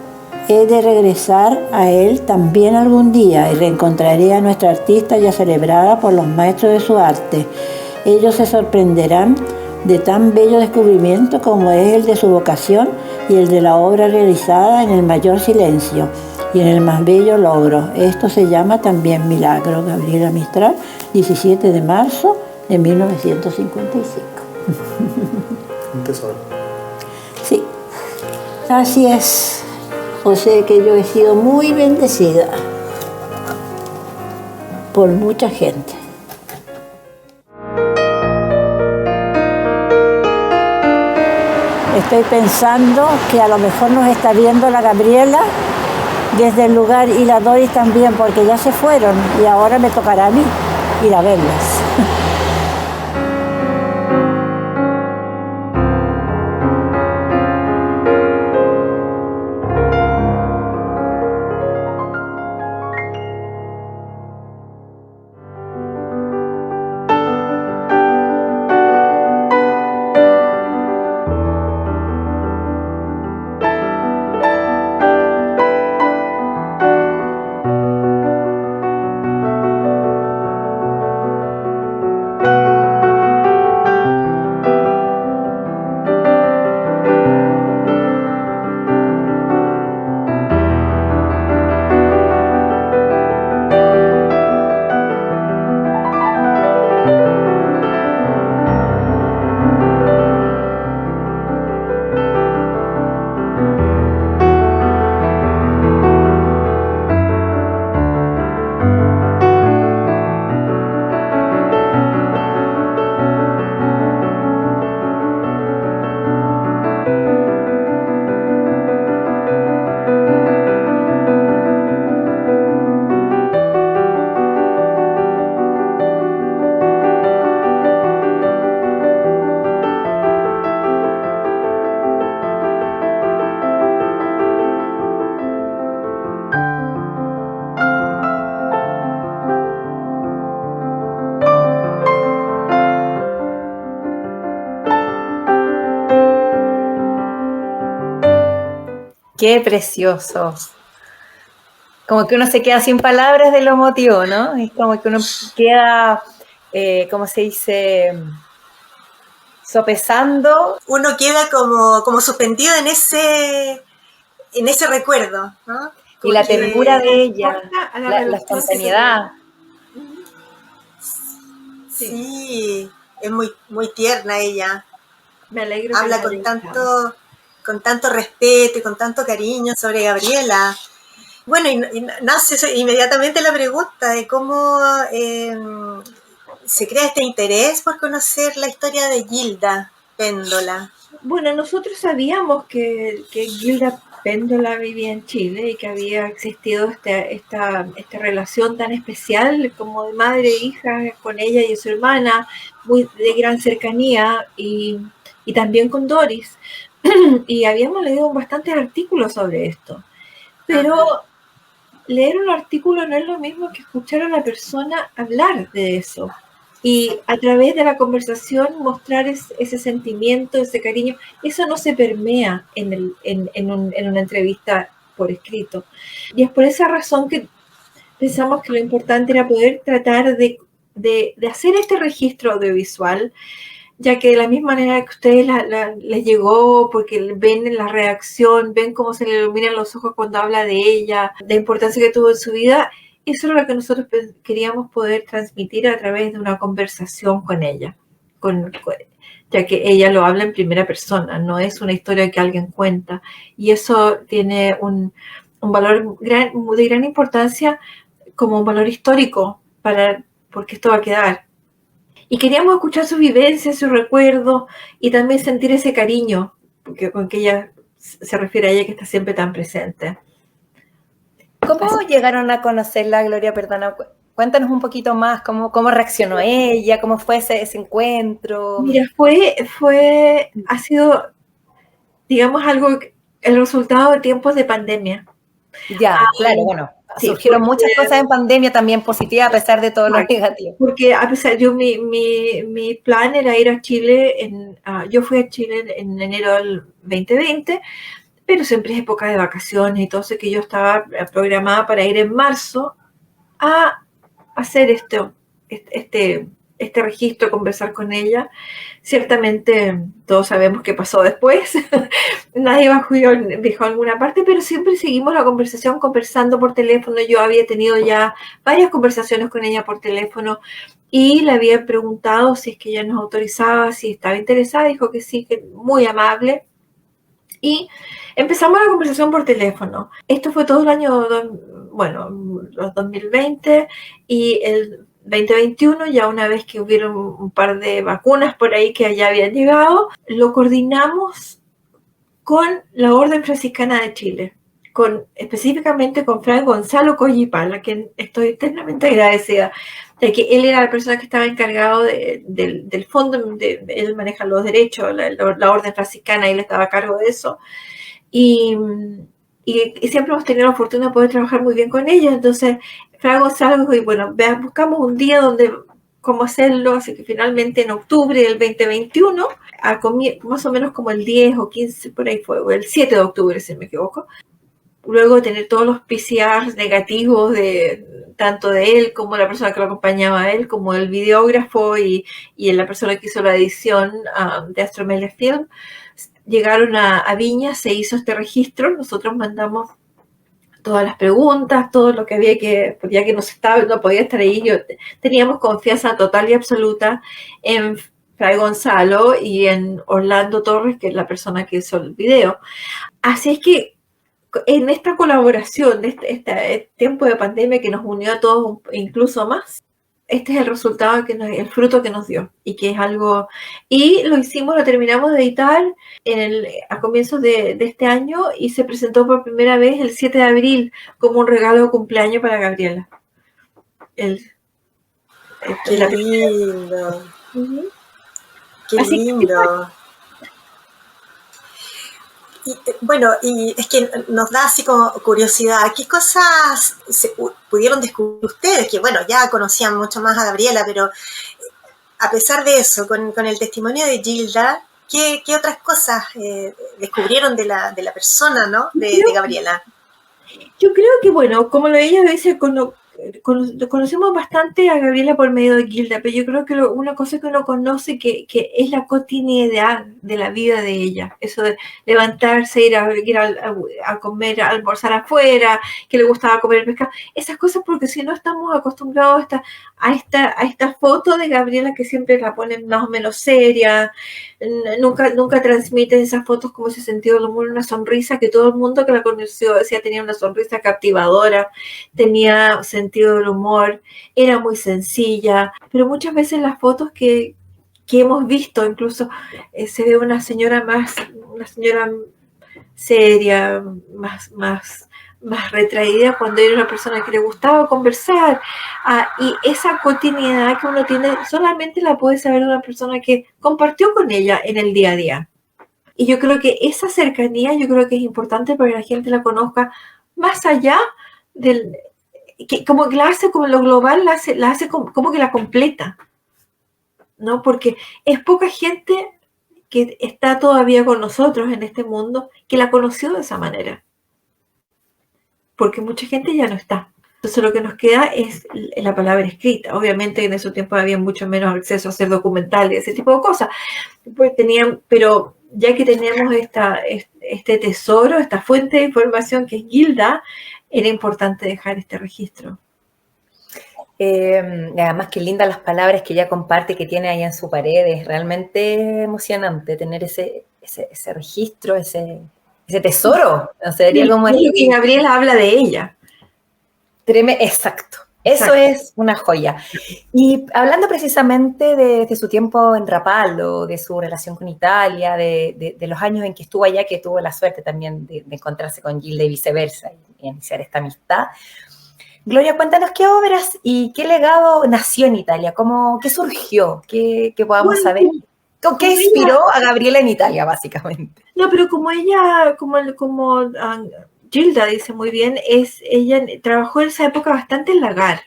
He de regresar a él también algún día y reencontraré a nuestra artista ya celebrada por los maestros de su arte. Ellos se sorprenderán de tan bello descubrimiento como es el de su vocación y el de la obra realizada en el mayor silencio y en el más bello logro. Esto se llama también milagro. Gabriela Mistral, 17 de marzo de 1955. Un tesoro. Sí, así es. O sea que yo he sido muy bendecida por mucha gente. Estoy pensando que a lo mejor nos está viendo la Gabriela desde el lugar y la Doris también, porque ya se fueron y ahora me tocará a mí ir a verlas. Qué precioso. Como que uno se queda sin palabras de lo emotivo, ¿no? Es como que uno queda, ¿cómo se dice? Sopesando. Uno queda como suspendido en ese recuerdo, ¿no? Y la ternura de ella, la espontaneidad. Sí, es muy, muy tierna ella. Me alegro. Habla con tanto respeto y con tanto cariño sobre Gabriela. Bueno, y nace inmediatamente la pregunta de cómo se crea este interés por conocer la historia de Gilda Péndola. Bueno, nosotros sabíamos que Gilda Péndola vivía en Chile y que había existido esta relación tan especial como de madre e hija con ella y su hermana, muy de gran cercanía, y también con Doris. Y habíamos leído bastantes artículos sobre esto. Pero leer un artículo no es lo mismo que escuchar a la persona hablar de eso. Y a través de la conversación mostrar ese sentimiento, ese cariño, eso no se permea en una entrevista por escrito. Y es por esa razón que pensamos que lo importante era poder tratar de hacer este registro audiovisual, ya que de la misma manera que a ustedes les llegó, porque ven la reacción, ven cómo se le iluminan los ojos cuando habla de ella, la importancia que tuvo en su vida. Eso es lo que nosotros queríamos poder transmitir a través de una conversación con ella, ya que ella lo habla en primera persona, no es una historia que alguien cuenta. Y eso tiene un valor de gran importancia como un valor histórico, porque esto va a quedar. Y queríamos escuchar sus vivencias, sus recuerdos y también sentir ese cariño con que ella se refiere a ella, que está siempre tan presente. ¿Cómo llegaron a conocerla, Gloria? Perdona, cuéntanos un poquito más, cómo reaccionó ella, cómo fue ese encuentro. Mira, ha sido, digamos, el resultado de tiempos de pandemia. Ya, claro, bueno, sí, surgieron muchas cosas en pandemia también positivas a pesar de todo lo negativo. Porque a pesar, mi plan era ir a Chile, yo fui a Chile en enero del 2020, pero siempre es época de vacaciones, entonces que yo estaba programada para ir en marzo a hacer este registro, conversar con ella. Ciertamente todos sabemos qué pasó después, nadie viajó a alguna parte, pero siempre seguimos la conversación conversando por teléfono. Yo había tenido ya varias conversaciones con ella por teléfono y le había preguntado si es que ella nos autorizaba, si estaba interesada, dijo que sí, que muy amable. Y empezamos la conversación por teléfono. Esto fue todo el año, los 2020 y el 2021, ya una vez que hubieron un par de vacunas por ahí que ya habían llegado, lo coordinamos con la Orden Franciscana de Chile, específicamente con Fray Gonzalo Collipal, a quien estoy eternamente agradecida, de que él era la persona que estaba encargado del fondo, él maneja los derechos, la Orden Franciscana, él estaba a cargo de eso, y siempre hemos tenido la fortuna de poder trabajar muy bien con ella. Entonces Fray Gonzalo dijo, y bueno, buscamos un día donde cómo hacerlo, así que finalmente en octubre del 2021, más o menos como el 10 o 15, por ahí fue, o el 7 de octubre, si no me equivoco, luego de tener todos los PCR negativos tanto de él como la persona que lo acompañaba a él, como el videógrafo y la persona que hizo la edición de Astromelia Film, llegaron a Viña, se hizo este registro, nosotros mandamos todas las preguntas, todo lo que había ya que no podía estar ahí, teníamos confianza total y absoluta en Fray Gonzalo y en Orlando Torres, que es la persona que hizo el video. Así es que en esta colaboración, de este tiempo de pandemia que nos unió a todos incluso más, este es el resultado, el fruto que nos dio, y que es algo, y lo terminamos de editar a comienzos de este año, y se presentó por primera vez el 7 de abril como un regalo de cumpleaños para Gabriela. Qué lindo. Uh-huh. Qué así lindo. Y es que nos da así como curiosidad, ¿qué cosas pudieron descubrir ustedes? Que bueno, ya conocían mucho más a Gabriela, pero a pesar de eso, con el testimonio de Gilda, ¿qué otras cosas descubrieron de la persona, ¿no? de Gabriela? Yo creo que, bueno, como ella dice, conocemos bastante a Gabriela por medio de Gilda, pero yo creo que una cosa que uno conoce que es la cotidianidad de la vida de ella, eso de levantarse, ir a comer, a almorzar afuera, que le gustaba comer pescado, esas cosas, porque si no estamos acostumbrados a esta foto de Gabriela que siempre la ponen más o menos seria, nunca transmiten esas fotos como ese sentido del humor, una sonrisa que todo el mundo que la conoció decía tenía una sonrisa captivadora, tenía sentido del humor, era muy sencilla, pero muchas veces las fotos que hemos visto, incluso se ve una señora seria, más retraída, cuando era una persona que le gustaba conversar, y esa cotidianidad que uno tiene solamente la puede saber una persona que compartió con ella en el día a día. Y yo creo que esa cercanía, yo creo que es importante para que la gente la conozca más allá del que como que la hace como lo global, la hace como que la completa, ¿no? Porque es poca gente que está todavía con nosotros en este mundo que la conoció de esa manera, porque mucha gente ya no está. Entonces lo que nos queda es la palabra escrita. Obviamente en esos tiempos había mucho menos acceso a hacer documentales, ese tipo de cosas, pero ya que teníamos este tesoro, esta fuente de información que es Gilda, era importante dejar este registro. Además, qué lindas las palabras que ella comparte, que tiene ahí en su pared. Es realmente emocionante tener ese registro, ese tesoro. O sea, sería como que Gabriela habla de ella. Exacto. Eso es una joya. Y hablando precisamente de su tiempo en Rapallo, de su relación con Italia, de los años en que estuvo allá, que tuvo la suerte también de encontrarse con Gilda y viceversa, y iniciar esta amistad. Gloria, cuéntanos qué obras y qué legado nació en Italia, qué surgió, qué podamos saber. ¿Qué inspiró a Gabriela en Italia, básicamente? No, pero como Gilda dice muy bien, ella trabajó en esa época bastante en Lagar.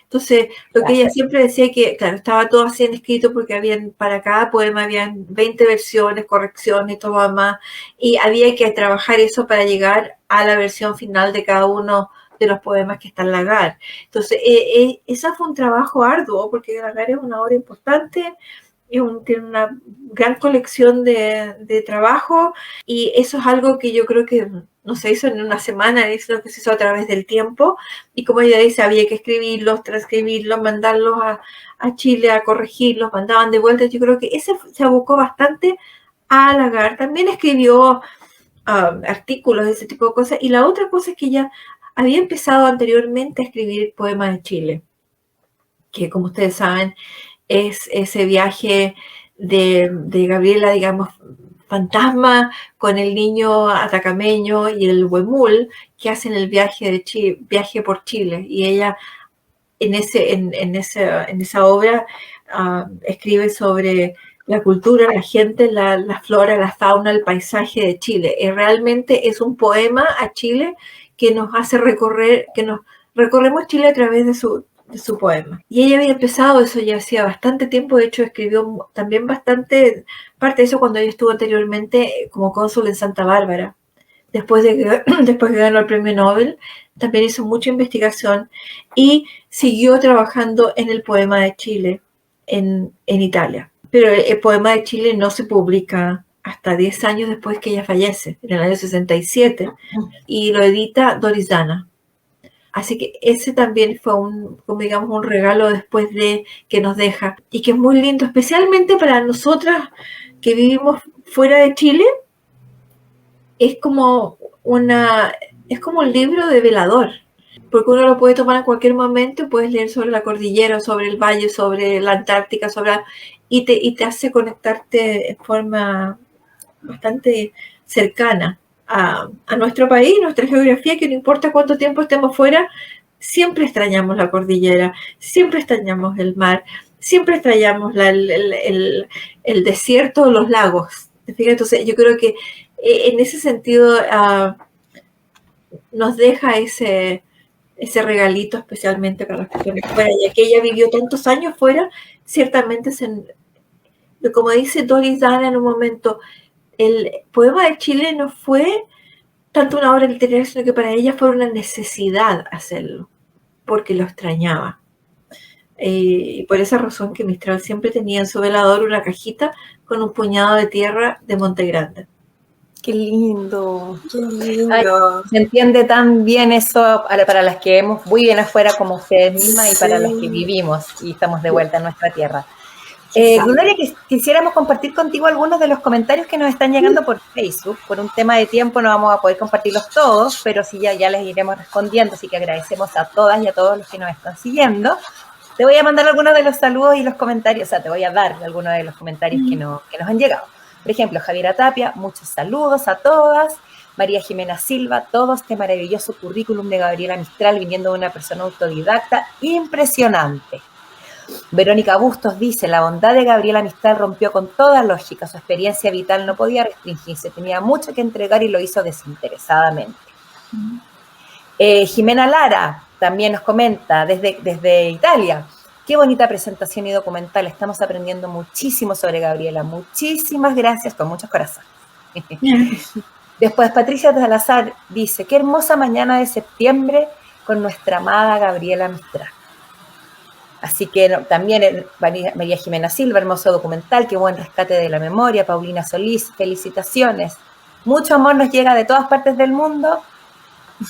Entonces, lo que ella Gracias. siempre decía que, claro, estaba todo así en escrito porque para cada poema habían 20 versiones, correcciones y todo más, y había que trabajar eso para llegar a la versión final de cada uno de los poemas que está en Lagar. Entonces, ese fue un trabajo arduo, porque Lagar es una obra importante, tiene una gran colección de trabajo, y eso es algo que yo creo que no se hizo en una semana, es lo que se hizo a través del tiempo, y como ella dice, había que escribirlos, transcribirlos, mandarlos a Chile a corregirlos, mandaban de vuelta. Yo creo que ese se abocó bastante a Lagar. También escribió artículos, ese tipo de cosas, y la otra cosa es que ella había empezado anteriormente a escribir poemas de Chile, que como ustedes saben, es ese viaje de Gabriela, digamos, fantasma, con el niño atacameño y el huemul, que hacen el viaje por Chile. Y ella en esa obra escribe sobre la cultura, la gente, la flora, la fauna, el paisaje de Chile. Y realmente es un poema a Chile que nos hace recorremos Chile a través de su poema. Y ella había empezado eso ya hacía bastante tiempo. De hecho, escribió también bastante parte de eso cuando ella estuvo anteriormente como cónsul en Santa Bárbara. Después que ganó el premio Nobel, también hizo mucha investigación y siguió trabajando en el poema de Chile en Italia. Pero el poema de Chile no se publica hasta 10 años después que ella fallece, en el año 67, y lo edita Doris Dana. Así que ese también fue como digamos, un regalo después de que nos deja, y que es muy lindo, especialmente para nosotras que vivimos fuera de Chile. Es como un libro de velador, porque uno lo puede tomar en cualquier momento y puedes leer sobre la cordillera, sobre el valle, sobre la Antártica, y te hace conectarte en forma bastante cercana a nuestro país, nuestra geografía, que no importa cuánto tiempo estemos fuera, siempre extrañamos la cordillera, siempre extrañamos el mar, siempre extrañamos el desierto, los lagos. Fíjate, entonces yo creo que en ese sentido nos deja ese regalito especialmente para las personas fuera, ya que ella vivió tantos años fuera. Ciertamente, como dice Doris Dana en un momento, el poema de Chile no fue tanto una obra literaria, sino que para ella fue una necesidad hacerlo, porque lo extrañaba. Y por esa razón que Mistral siempre tenía en su velador una cajita con un puñado de tierra de Monte Grande. Qué lindo. Qué lindo. Ay, se entiende tan bien eso para las que hemos muy bien afuera como ustedes mismas, y para las que vivimos y estamos de vuelta en nuestra tierra. Gloria, quisiéramos compartir contigo algunos de los comentarios que nos están llegando por Facebook. Por un tema de tiempo no vamos a poder compartirlos todos, pero sí ya les iremos respondiendo, así que agradecemos a todas y a todos los que nos están siguiendo. Te voy a mandar algunos de los saludos y los comentarios, o sea, te voy a dar algunos de los comentarios que nos han llegado. Por ejemplo, Javiera Tapia, muchos saludos a todas. María Jimena Silva, todo este maravilloso currículum de Gabriela Mistral viniendo de una persona autodidacta, impresionante. Verónica Bustos dice, la bondad de Gabriela Mistral rompió con toda lógica, su experiencia vital no podía restringirse, tenía mucho que entregar y lo hizo desinteresadamente. Jimena Lara también nos comenta desde Italia, qué bonita presentación y documental, estamos aprendiendo muchísimo sobre Gabriela, muchísimas gracias, con muchos corazones. Después Patricia Salazar dice, qué hermosa mañana de septiembre con nuestra amada Gabriela Mistral. Así que también María Jimena Silva, hermoso documental, qué buen rescate de la memoria. Paulina Solís, felicitaciones. Mucho amor nos llega de todas partes del mundo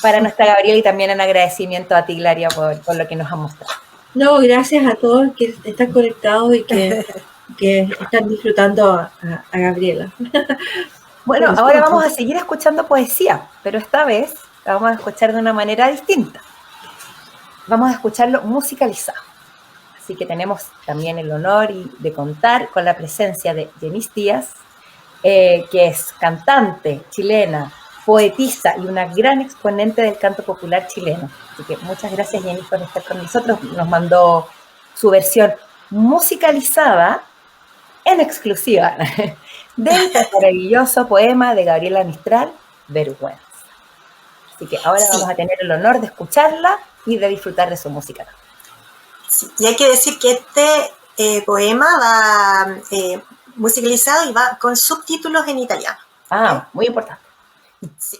para nuestra Gabriela, y también en agradecimiento a ti, Glaria, por lo que nos ha mostrado. No, gracias a todos que están conectados y que están disfrutando a Gabriela. Bueno, ahora vamos a seguir escuchando poesía, pero esta vez la vamos a escuchar de una manera distinta. Vamos a escucharlo musicalizado. Así que tenemos también el honor de contar con la presencia de Jenis Díaz, que es cantante chilena, poetisa y una gran exponente del canto popular chileno. Así que muchas gracias, Jenis, por estar con nosotros. Nos mandó su versión musicalizada en exclusiva del maravilloso poema de Gabriela Mistral, Vergüenza. Así que ahora vamos a tener el honor de escucharla y de disfrutar de su música. Sí. Y hay que decir que este poema va musicalizado y va con subtítulos en italiano. Ah, muy importante. Sí.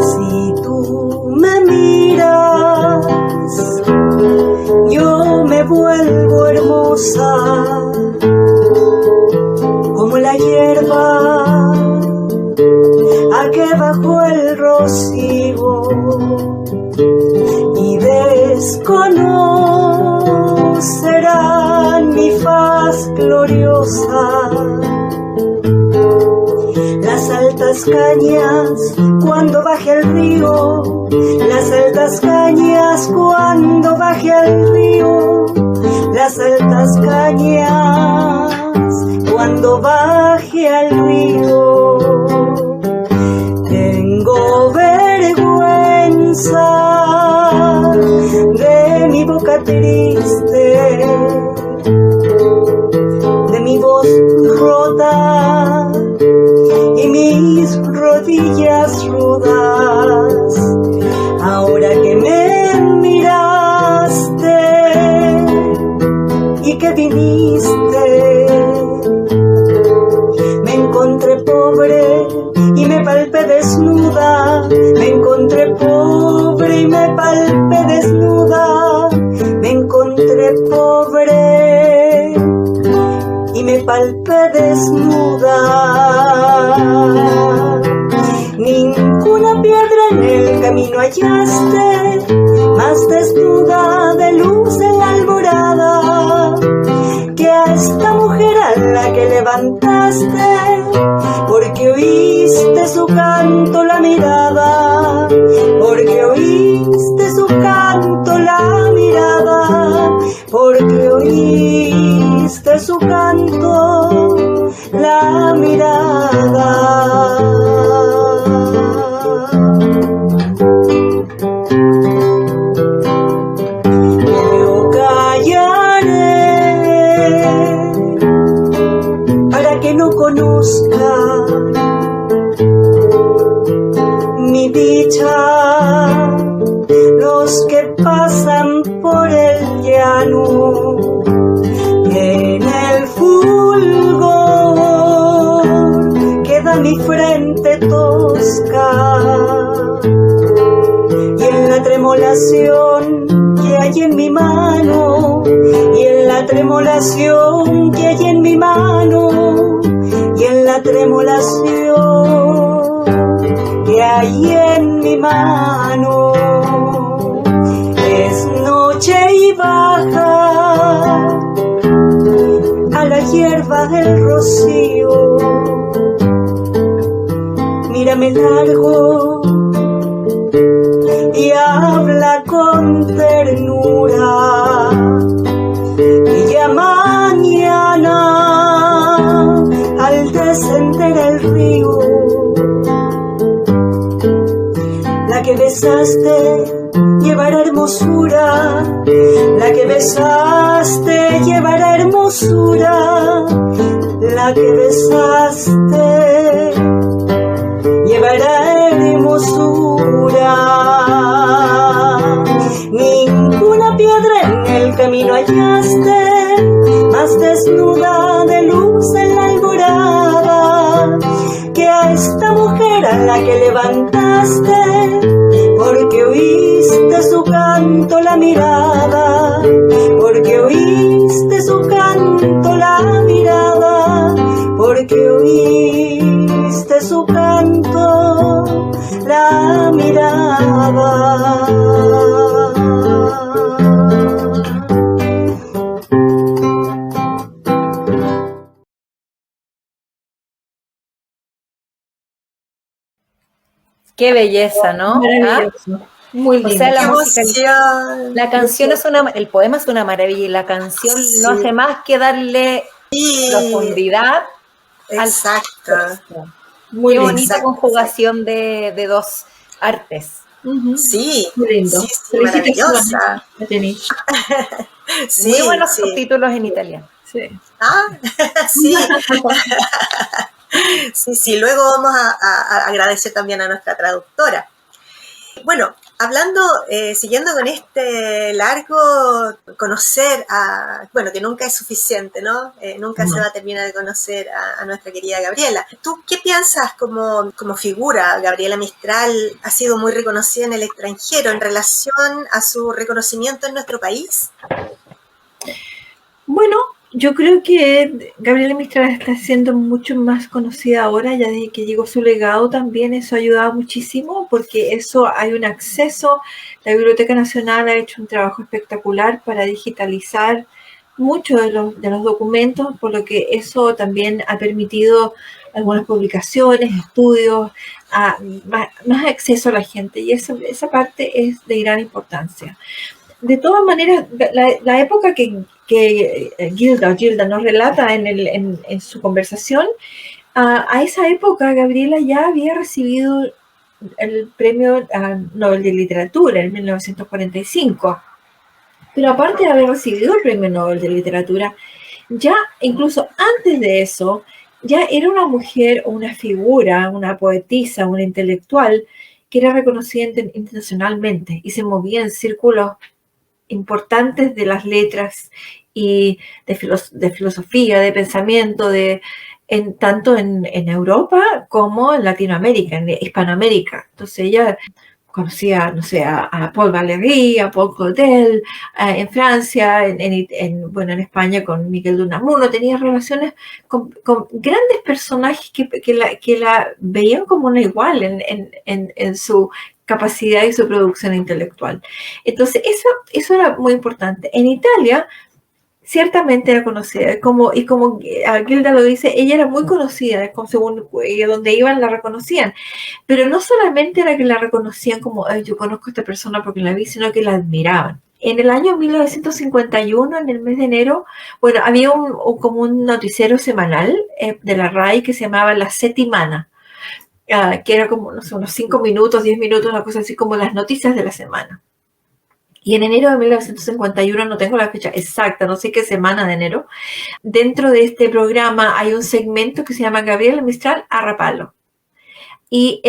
Si tú me miras, yo me vuelvo hermosa, como la hierba a que bajó el rocío, y desconocerán mi faz gloriosa. Las altas cañas cuando baje el río, las altas cañas cuando baje el río, las altas cañas cuando baje al río. Tengo vergüenza de mi boca triste, de mi voz rota y mis rodillas rudas. Ahora que me miraste y que viniste, me encontré pobre y me palpé desnuda. Me encontré pobre y me palpé desnuda. Me encontré pobre y me palpé desnuda. Ninguna piedra en el camino hallaste, más desnuda de luz en la alborada, que a esta mujer a la que levantaste, porque oíste su canto la mirada, porque oíste su canto la mirada, porque oíste su canto la mirada. Yo callaré para que no conozca mi dicha los que pasan por el llano. En el fulgor queda mi frente tosca, y en la tremolación que hay en mi mano, y en la tremolación que hay en mi mano, y en la tremolación que hay en mi mano. Es noche y baja a la hierba del rocío. Mírame largo y habla con ternura, y ya mañana al descender el río, la que besaste llevará hermosura, la que besaste llevará hermosura, la que besaste llevará hermosura. Ninguna piedra en el camino hallaste, más desnuda de luz en la alborada, que a esta mujer a la que levantaste, porque oíste su canto la mirada, porque oíste su canto la mirada, porque oíste su canto la mirada. Qué belleza, ¿no? Maravilloso. Muy lindo. O sea, la ¡Qué música, emoción! la canción es el poema es una maravilla y la canción Sí. no hace más que darle Sí, profundidad exacto. al texto. Muy Qué lindo. bonita Exacto. conjugación de dos artes. Ujú. Sí, Muy lindo. sí, maravillosa. La tenéis. Sí, Muy buenos sí. subtítulos en italiano. Sí. Ah, sí. Sí, luego vamos a agradecer también a nuestra traductora. Bueno, hablando, siguiendo con este largo conocer bueno, que nunca es suficiente, ¿no? Nunca se va a terminar de conocer a nuestra querida Gabriela. ¿Tú qué piensas como figura? Gabriela Mistral ha sido muy reconocida en el extranjero en relación a su reconocimiento en nuestro país. Bueno, yo creo que Gabriela Mistral está siendo mucho más conocida ahora, ya desde que llegó su legado también, eso ha ayudado muchísimo, porque eso hay un acceso, la Biblioteca Nacional ha hecho un trabajo espectacular para digitalizar muchos de los documentos, por lo que eso también ha permitido algunas publicaciones, estudios, más acceso a la gente, y esa parte es de gran importancia. De todas maneras, la época que Gilda nos relata en su conversación, a esa época Gabriela ya había recibido el premio Nobel de Literatura en 1945. Pero aparte de haber recibido el premio Nobel de Literatura, ya incluso antes de eso, ya era una mujer o una figura, una poetisa, una intelectual que era reconocida internacionalmente y se movía en círculos importantes de las letras y de filosofía, de pensamiento, tanto en Europa como en Latinoamérica, en Hispanoamérica. Entonces ella conocía, no sé, a Paul Valéry, a Paul Claudel, en Francia, en España con Miguel de Unamuno, tenía relaciones con grandes personajes que la veían como una igual en su capacidad y su producción intelectual. Entonces, eso era muy importante. En Italia, ciertamente era conocida, y como Gilda lo dice, ella era muy conocida, según donde iban la reconocían, pero no solamente era que la reconocían como, yo conozco a esta persona porque la vi, sino que la admiraban. En el año 1951, en el mes de enero, bueno, había como un noticiero semanal de la RAI que se llamaba La Settimana, que era como, no sé, unos 5 minutos, 10 minutos, una cosa así como las noticias de la semana. Y en enero de 1951, no tengo la fecha exacta, no sé qué semana de enero, dentro de este programa hay un segmento que se llama Gabriela Mistral a Rapallo. Y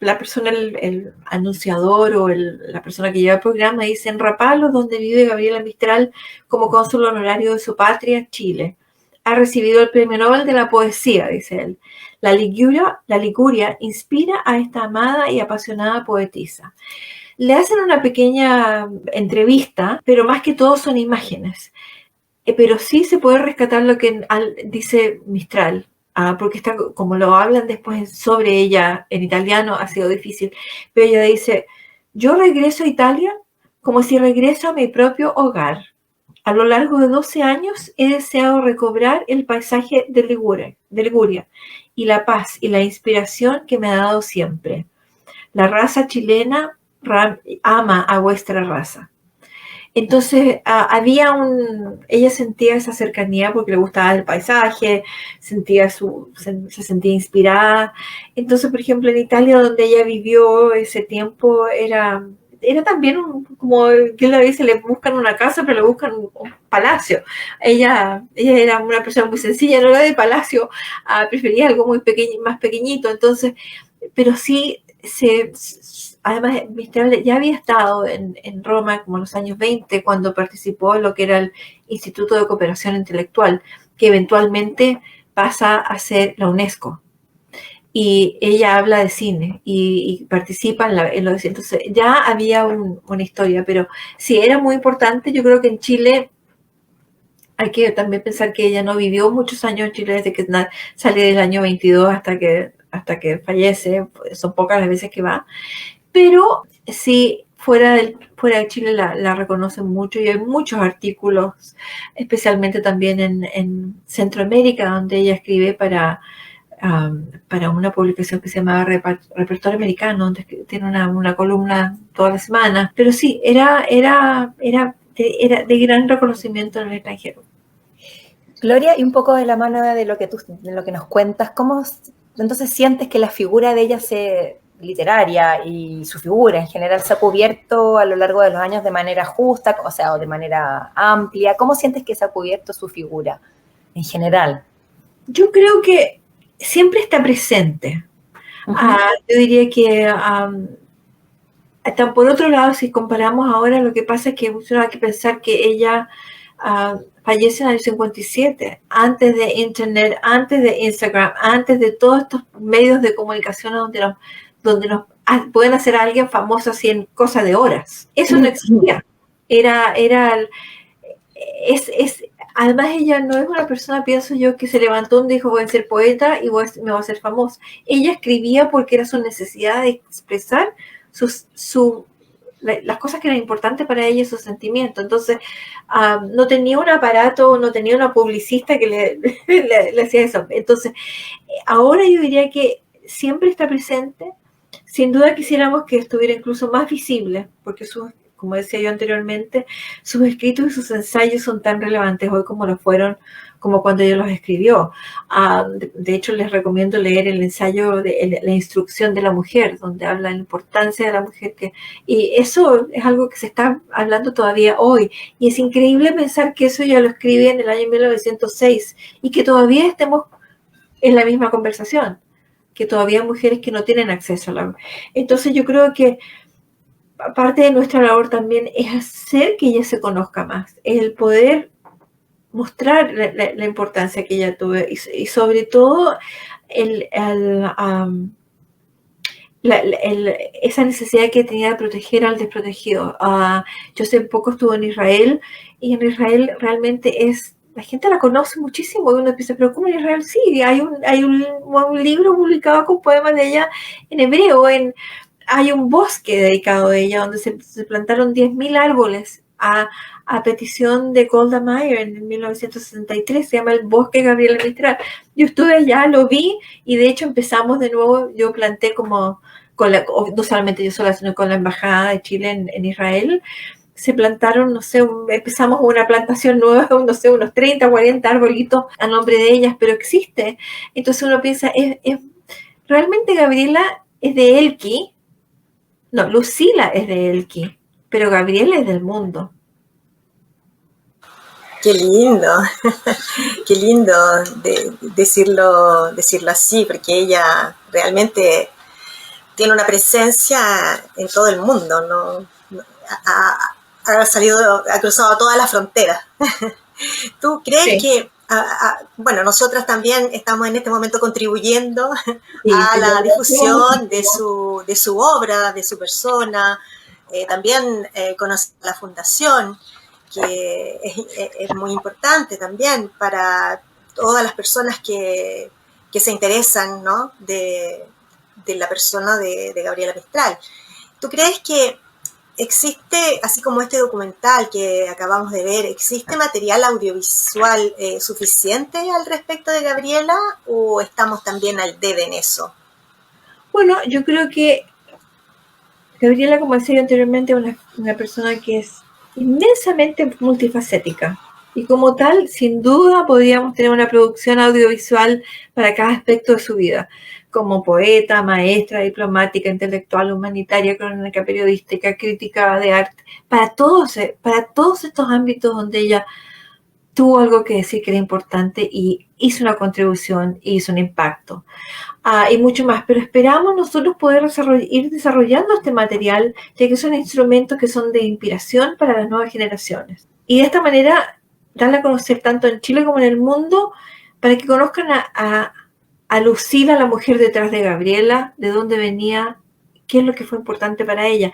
la persona, el anunciador o la persona que lleva el programa dice: en Rapallo, donde vive Gabriela Mistral como cónsul honorario de su patria, Chile. Ha recibido el Premio Nobel de la Poesía, dice él. La Liguria inspira a esta amada y apasionada poetisa. Le hacen una pequeña entrevista, pero más que todo son imágenes. Pero sí se puede rescatar lo que dice Mistral, porque está, como lo hablan después sobre ella en italiano, ha sido difícil. Pero ella dice: yo regreso a Italia como si regreso a mi propio hogar. A lo largo de 12 años he deseado recobrar el paisaje de Liguria y la paz y la inspiración que me ha dado siempre. La raza chilena ama a vuestra raza. Entonces ella sentía esa cercanía porque le gustaba el paisaje, se sentía inspirada. Entonces, por ejemplo, en Italia, donde ella vivió ese tiempo, era también, como Gilda dice, le buscan una casa, pero le buscan un palacio. Ella era una persona muy sencilla, no era de palacio, prefería algo muy pequeño, más pequeñito. Entonces, pero sí, además, Mistral ya había estado en Roma como en los años 20, cuando participó en lo que era el Instituto de Cooperación Intelectual, que eventualmente pasa a ser la UNESCO. Y ella habla de cine y participa en lo de cine. Entonces ya había una historia, pero sí, era muy importante. Yo creo que en Chile hay que también pensar que ella no vivió muchos años en Chile, desde que sale del año 22 hasta que fallece. Son pocas las veces que va. Pero sí, fuera de Chile la reconocen mucho, y hay muchos artículos, especialmente también en Centroamérica, donde ella escribe para una publicación que se llamaba Repertorio Americano, donde tiene una columna toda la semana. Pero sí, era de gran reconocimiento en el extranjero. Gloria, y un poco de la mano de lo que nos cuentas, ¿cómo entonces sientes que la figura de ella literaria y su figura en general se ha cubierto a lo largo de los años de manera justa, o sea, o de manera amplia? ¿Cómo sientes que se ha cubierto su figura en general? Yo creo que siempre está presente. Yo diría que por otro lado, si comparamos ahora, lo que pasa es que uno hay que pensar que ella fallece en el 57, antes de Internet, antes de Instagram, antes de todos estos medios de comunicación donde nos pueden hacer a alguien famoso así en cosa de horas. Eso no existía. Además, ella no es una persona, pienso yo, que se levantó y dijo voy a ser poeta y me voy a hacer famosa. Ella escribía porque era su necesidad de expresar las cosas que eran importantes para ella y sus sentimientos. Entonces, no tenía un aparato, no tenía una publicista que le hacía eso. Entonces, ahora yo diría que siempre está presente. Sin duda quisiéramos que estuviera incluso más visible, porque como decía yo anteriormente, sus escritos y sus ensayos son tan relevantes hoy como lo fueron, como cuando ella los escribió. De hecho, les recomiendo leer el ensayo de La instrucción de la mujer, donde habla de la importancia de la mujer. Y eso es algo que se está hablando todavía hoy. Y es increíble pensar que eso ya lo escribí en el año 1906 y que todavía estemos en la misma conversación, que todavía hay mujeres que no tienen acceso a la... Entonces yo creo que parte de nuestra labor también es hacer que ella se conozca más, es el poder mostrar la importancia que ella tuvo y sobre todo esa necesidad que tenía de proteger al desprotegido. Yo hace poco estuve en Israel y en Israel realmente la gente la conoce muchísimo y uno piensa, pero ¿cómo en Israel? Sí, hay un libro publicado con poemas de ella en hebreo, hay un bosque dedicado a ella donde se plantaron 10.000 árboles a petición de Golda Meir en 1963, se llama el Bosque Gabriela Mistral. Yo estuve allá, lo vi y de hecho empezamos de nuevo, yo planté no solamente yo sola, sino con la Embajada de Chile en Israel. Se plantaron, empezamos una plantación nueva, unos 30, 40 arbolitos a nombre de ellas, pero existe. Entonces uno piensa, realmente Gabriela es de Elqui. No, Lucila es de Elqui, pero Gabriela es del mundo. Qué lindo, qué lindo decirlo así, porque ella realmente tiene una presencia en todo el mundo, ¿no? Ha cruzado todas las fronteras. ¿Tú crees que, bueno, nosotras también estamos en este momento contribuyendo a la difusión de su obra, de su persona, también conocer la fundación, que es muy importante también para todas las personas que se interesan, ¿no?, de la persona de Gabriela Mistral? ¿Tú crees que existe, así como este documental que acabamos de ver, existe material audiovisual suficiente al respecto de Gabriela o estamos también al debe en eso? Bueno, yo creo que Gabriela, como decía anteriormente, es una persona que es inmensamente multifacética y como tal, sin duda, podríamos tener una producción audiovisual para cada aspecto de su vida, como poeta, maestra, diplomática, intelectual, humanitaria, crónica periodística, crítica de arte, para todos estos ámbitos donde ella tuvo algo que decir que era importante y hizo una contribución, hizo un impacto. Y mucho más, pero esperamos nosotros poder ir desarrollando este material, ya que son instrumentos que son de inspiración para las nuevas generaciones. Y de esta manera, darla a conocer tanto en Chile como en el mundo, para que conozcan a Lucila, la mujer detrás de Gabriela, de dónde venía, qué es lo que fue importante para ella,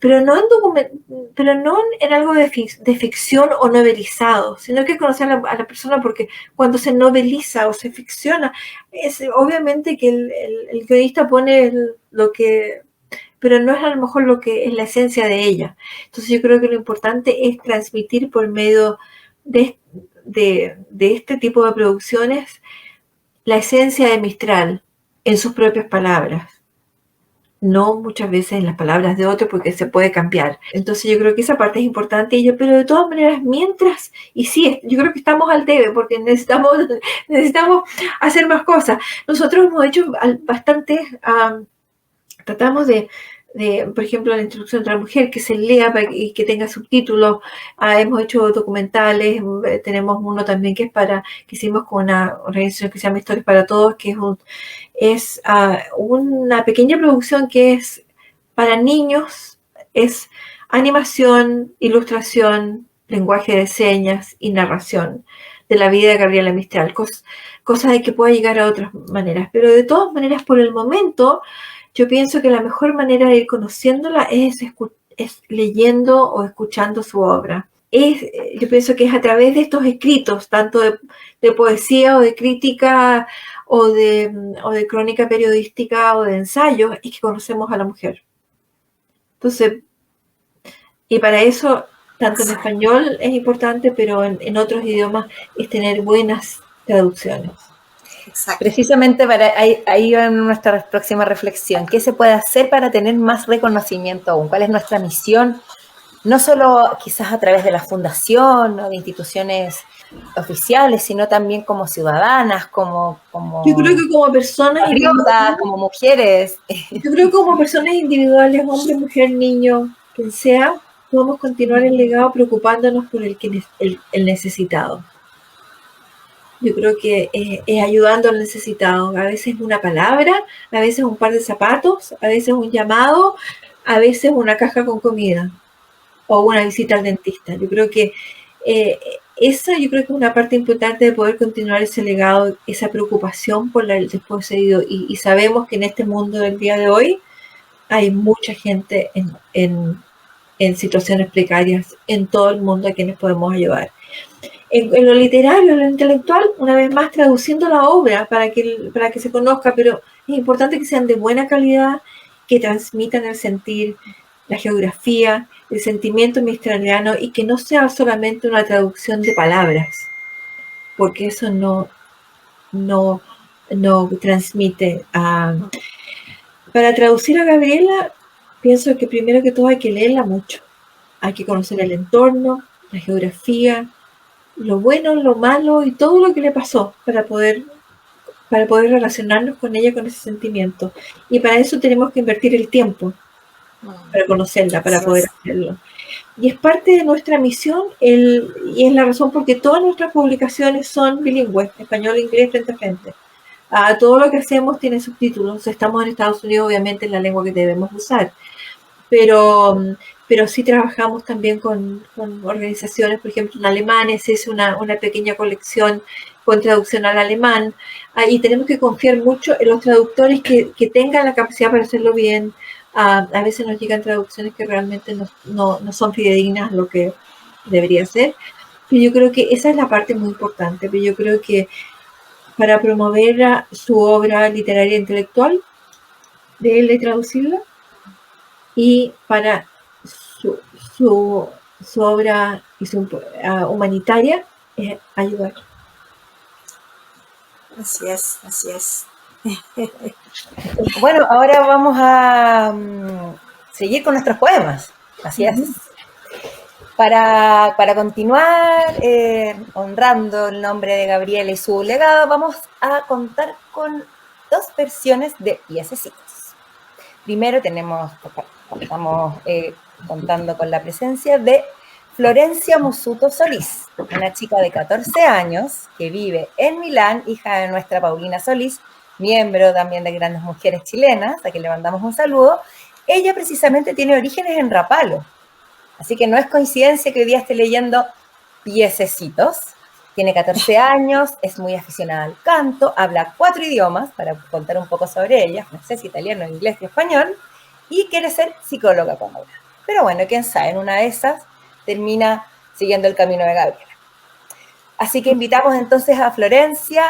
pero no en algo de ficción o novelizado, sino que conocer a la persona, porque cuando se noveliza o se ficciona, es obviamente que el guionista pone pero no es a lo mejor lo que es la esencia de ella. Entonces yo creo que lo importante es transmitir por medio de este tipo de producciones la esencia de Mistral en sus propias palabras, no muchas veces en las palabras de otro, porque se puede cambiar. Entonces yo creo que esa parte es importante, pero de todas maneras, yo creo que estamos al debe, porque necesitamos hacer más cosas. Nosotros hemos hecho bastantes tratamos de, por ejemplo, la introducción de la mujer, que se lea y que tenga subtítulos. Hemos hecho documentales, tenemos uno también que hicimos con una organización que se llama Historias para Todos, que es una pequeña producción que es para niños, es animación, ilustración, lenguaje de señas y narración de la vida de Gabriela Mistral, cosas de que pueda llegar a otras maneras. Pero de todas maneras, por el momento, yo pienso que la mejor manera de ir conociéndola es leyendo o escuchando su obra. Yo pienso que es a través de estos escritos, tanto de poesía o de crítica o de crónica periodística o de ensayos, es que conocemos a la mujer. Entonces, y para eso, tanto en español es importante, pero en otros idiomas es tener buenas traducciones. Exacto. Precisamente ahí va nuestra próxima reflexión. ¿Qué se puede hacer para tener más reconocimiento aún? ¿Cuál es nuestra misión? No solo quizás a través de la fundación o de instituciones oficiales, sino también como ciudadanas, como yo creo que como personas patriotas, como mujeres. Yo creo que como personas individuales, hombre, mujer, niño, quien sea, podemos continuar el legado preocupándonos por el necesitado. Yo creo que es ayudando al necesitado. A veces una palabra, a veces un par de zapatos, a veces un llamado, a veces una caja con comida o una visita al dentista. Yo creo que esa es una parte importante de poder continuar ese legado, esa preocupación por el desposeído. Y sabemos que en este mundo del día de hoy hay mucha gente en situaciones precarias en todo el mundo a quienes podemos ayudar. En lo literario, en lo intelectual, una vez más traduciendo la obra para que se conozca, pero es importante que sean de buena calidad, que transmitan el sentir, la geografía, el sentimiento mistraliano y que no sea solamente una traducción de palabras, porque eso no transmite. Para traducir a Gabriela, pienso que primero que todo hay que leerla mucho, hay que conocer el entorno, la geografía, lo bueno, lo malo y todo lo que le pasó para poder relacionarnos con ella, con ese sentimiento. Y para eso tenemos que invertir el tiempo para conocerla, para poder hacerlo. Y es parte de nuestra misión y es la razón por que todas nuestras publicaciones son bilingües, español e inglés frente a frente. Todo lo que hacemos tiene subtítulos. Estamos en Estados Unidos, obviamente, en la lengua que debemos usar. Pero sí trabajamos también con organizaciones, por ejemplo, en alemán, es una pequeña colección con traducción al alemán, y tenemos que confiar mucho en los traductores que tengan la capacidad para hacerlo bien. A veces nos llegan traducciones que realmente no son fidedignas a lo que debería ser, pero yo creo que esa es la parte muy importante. Pero yo creo que para promover su obra literaria e intelectual, debe traducirla, y para su obra y su humanitaria es ayudar. Así es. Bueno, ahora vamos a seguir con nuestros poemas. Así es. Para continuar honrando el nombre de Gabriela y su legado, vamos a contar con 2 versiones de Piececitos. Primero estamos contando con la presencia de Florencia Musuto Solís, una chica de 14 años que vive en Milán, hija de nuestra Paulina Solís, miembro también de Grandes Mujeres Chilenas, a quien le mandamos un saludo. Ella precisamente tiene orígenes en Rapallo, así que no es coincidencia que hoy día esté leyendo Piececitos. Tiene 14 años, es muy aficionada al canto, habla 4 idiomas, para contar un poco sobre ella, francés, italiano, inglés y español, y quiere ser psicóloga con obra. Pero bueno, quién sabe, en una de esas termina siguiendo el camino de Gabriela. Así que invitamos entonces a Florencia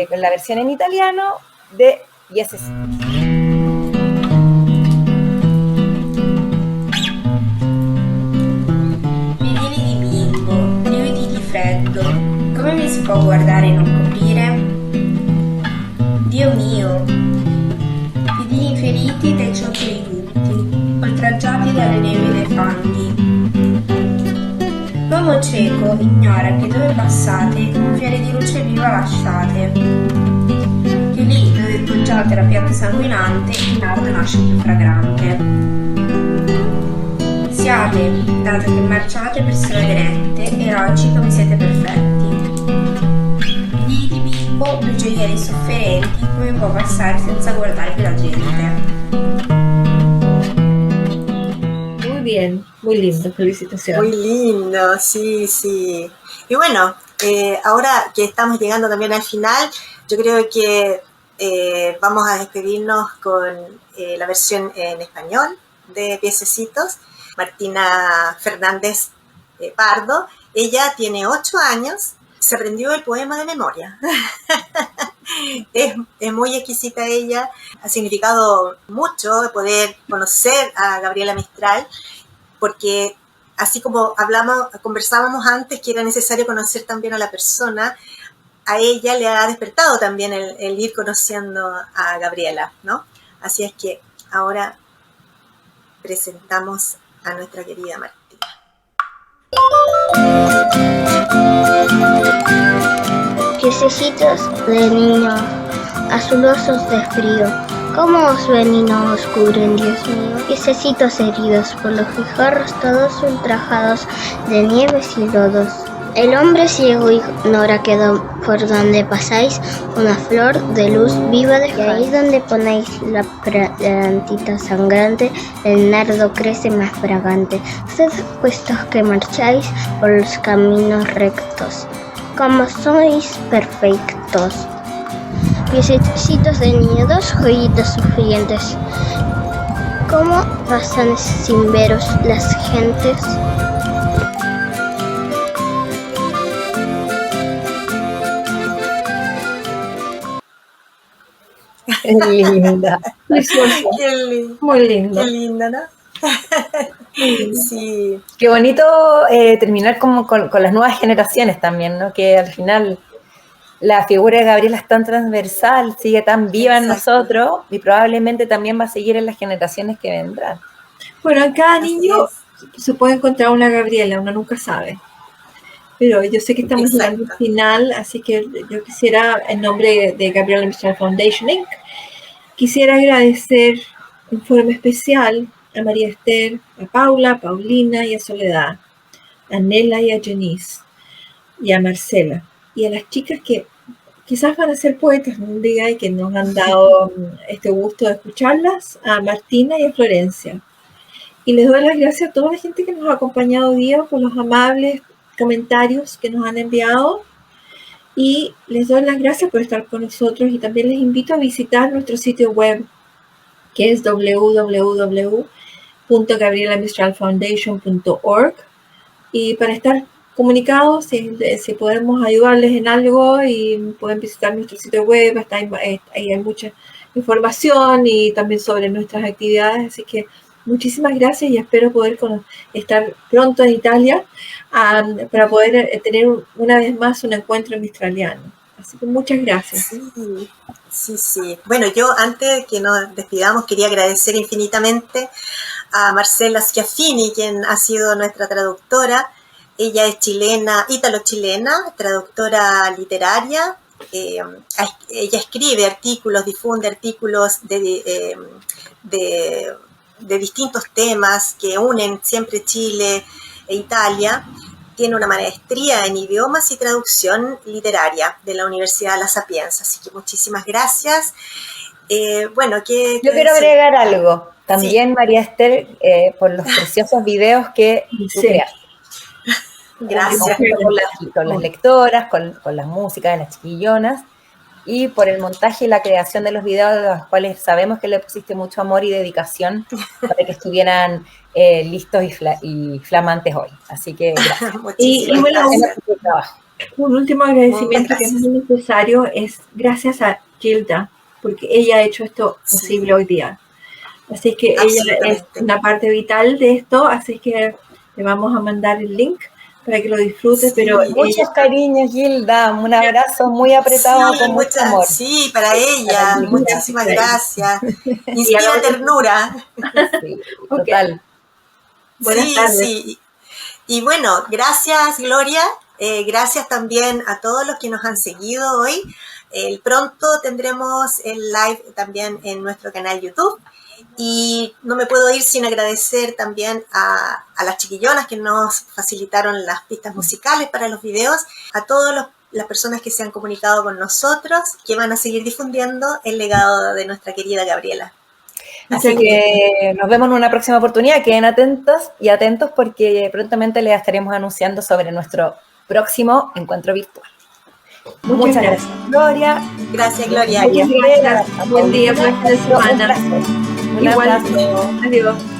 con la versión en italiano de Piececitos. Freddo, come mi si può guardare e non coprire? Dio mio, piedini feriti dai ciottoli tutti, oltraggiati dalle nevi e dai fanghi. L'uomo cieco ignora che dove passate un fiore di luce viva lasciate, e lì dove poggiate la pianta sanguinante il nardo nasce più fragrante. Siate, dato che marciate persone dirette, eroici come siete perfetti. Figli di Pippo, due gioielli sofferenti, come può passare senza guardare più la gente. Muy lindo, felicitaciones. Muy lindo, sí, sí. Y bueno, ahora que estamos llegando también al final, yo creo que vamos a despedirnos con la versión en español de Piececitos. Martina Fernández Pardo, ella tiene 8 años, se aprendió el poema de memoria. Es muy exquisita ella, ha significado mucho poder conocer a Gabriela Mistral, porque así como conversábamos antes que era necesario conocer también a la persona, a ella le ha despertado también el ir conociendo a Gabriela, ¿no? Así es que ahora presentamos a nuestra querida Martina. Piececitos de niño, azulosos de frío, ¿cómo os ven y no os cubren, Dios mío? Piececitos heridos por los guijarros, todos ultrajados de nieves y lodos. El hombre ciego ignora que por donde pasáis una flor de luz viva dejáis. Y ahí donde ponéis la plantita sangrante, el nardo crece más fragante. Sed puestos que marcháis por los caminos rectos, como sois perfectos. Piececitos de niño, dos joyitas sufrientes, ¿cómo pasan sin veros las gentes? Qué linda. Muy lindo. Qué linda, ¿no? Sí. Qué bonito terminar como con las nuevas generaciones también, ¿no? Que al final la figura de Gabriela es tan transversal, sigue tan viva en nosotros y probablemente también va a seguir en las generaciones que vendrán. Bueno, en cada niño se puede encontrar una Gabriela, uno nunca sabe. Pero yo sé que estamos llegando al final, así que yo quisiera, en nombre de Gabriela Mistral Foundation, Inc., quisiera agradecer en forma especial a María Esther, a Paula, a Paulina y a Soledad, a Nela y a Janice, y a Marcela, y a las chicas que quizás van a ser poetas un día y que nos han dado este gusto de escucharlas, a Martina y a Florencia. Y les doy las gracias a toda la gente que nos ha acompañado hoy día por los amables comentarios que nos han enviado, y les doy las gracias por estar con nosotros, y también les invito a visitar nuestro sitio web, que es www.gabrielamistralfoundation.org, y para estar comunicados, si podemos ayudarles en algo, y pueden visitar nuestro sitio web, ahí hay mucha información y también sobre nuestras actividades, así que muchísimas gracias y espero poder estar pronto en Italia para poder tener una vez más un encuentro mistraliano. Así que muchas gracias. Sí. Bueno, yo antes de que nos despidamos quería agradecer infinitamente a Marcela Schiaffini, quien ha sido nuestra traductora. Ella es chilena, ítalo-chilena, traductora literaria. Ella escribe artículos, difunde artículos de distintos temas que unen siempre Chile e Italia. Tiene una maestría en idiomas y traducción literaria de la Universidad La Sapienza, así que muchísimas gracias. Yo quiero agregar algo. También, sí. María Esther, por los preciosos videos que tú creaste. Gracias. Con las lectoras, con las músicas de las chiquillonas, y por el montaje y la creación de los videos, de los cuales sabemos que le pusiste mucho amor y dedicación para que estuvieran listos y flamantes hoy. Así que gracias. Y bueno, un último agradecimiento que es muy necesario es gracias a Gilda, porque ella ha hecho esto posible hoy día. Así que ella es una parte vital de esto, así que le vamos a mandar el link para que lo disfrutes, pero muchos cariños, Gilda, un abrazo muy apretado con mucho amor. Sí, para ella, muchísimas gracias. Inspira ternura. Sí, total. Buenas tardes. Sí. Y bueno, gracias, Gloria. Gracias también a todos los que nos han seguido hoy. Pronto tendremos el live también en nuestro canal YouTube. Y no me puedo ir sin agradecer también a las chiquillonas que nos facilitaron las pistas musicales para los videos, a todas las personas que se han comunicado con nosotros, que van a seguir difundiendo el legado de nuestra querida Gabriela. Así que nos vemos en una próxima oportunidad. Queden atentos y atentos porque prontamente les estaremos anunciando sobre nuestro próximo encuentro virtual. Muchas gracias, Gloria. Gracias, Gloria. Muchas gracias. Buen día, buen fin de semana. Un abrazo. Igual. Adiós.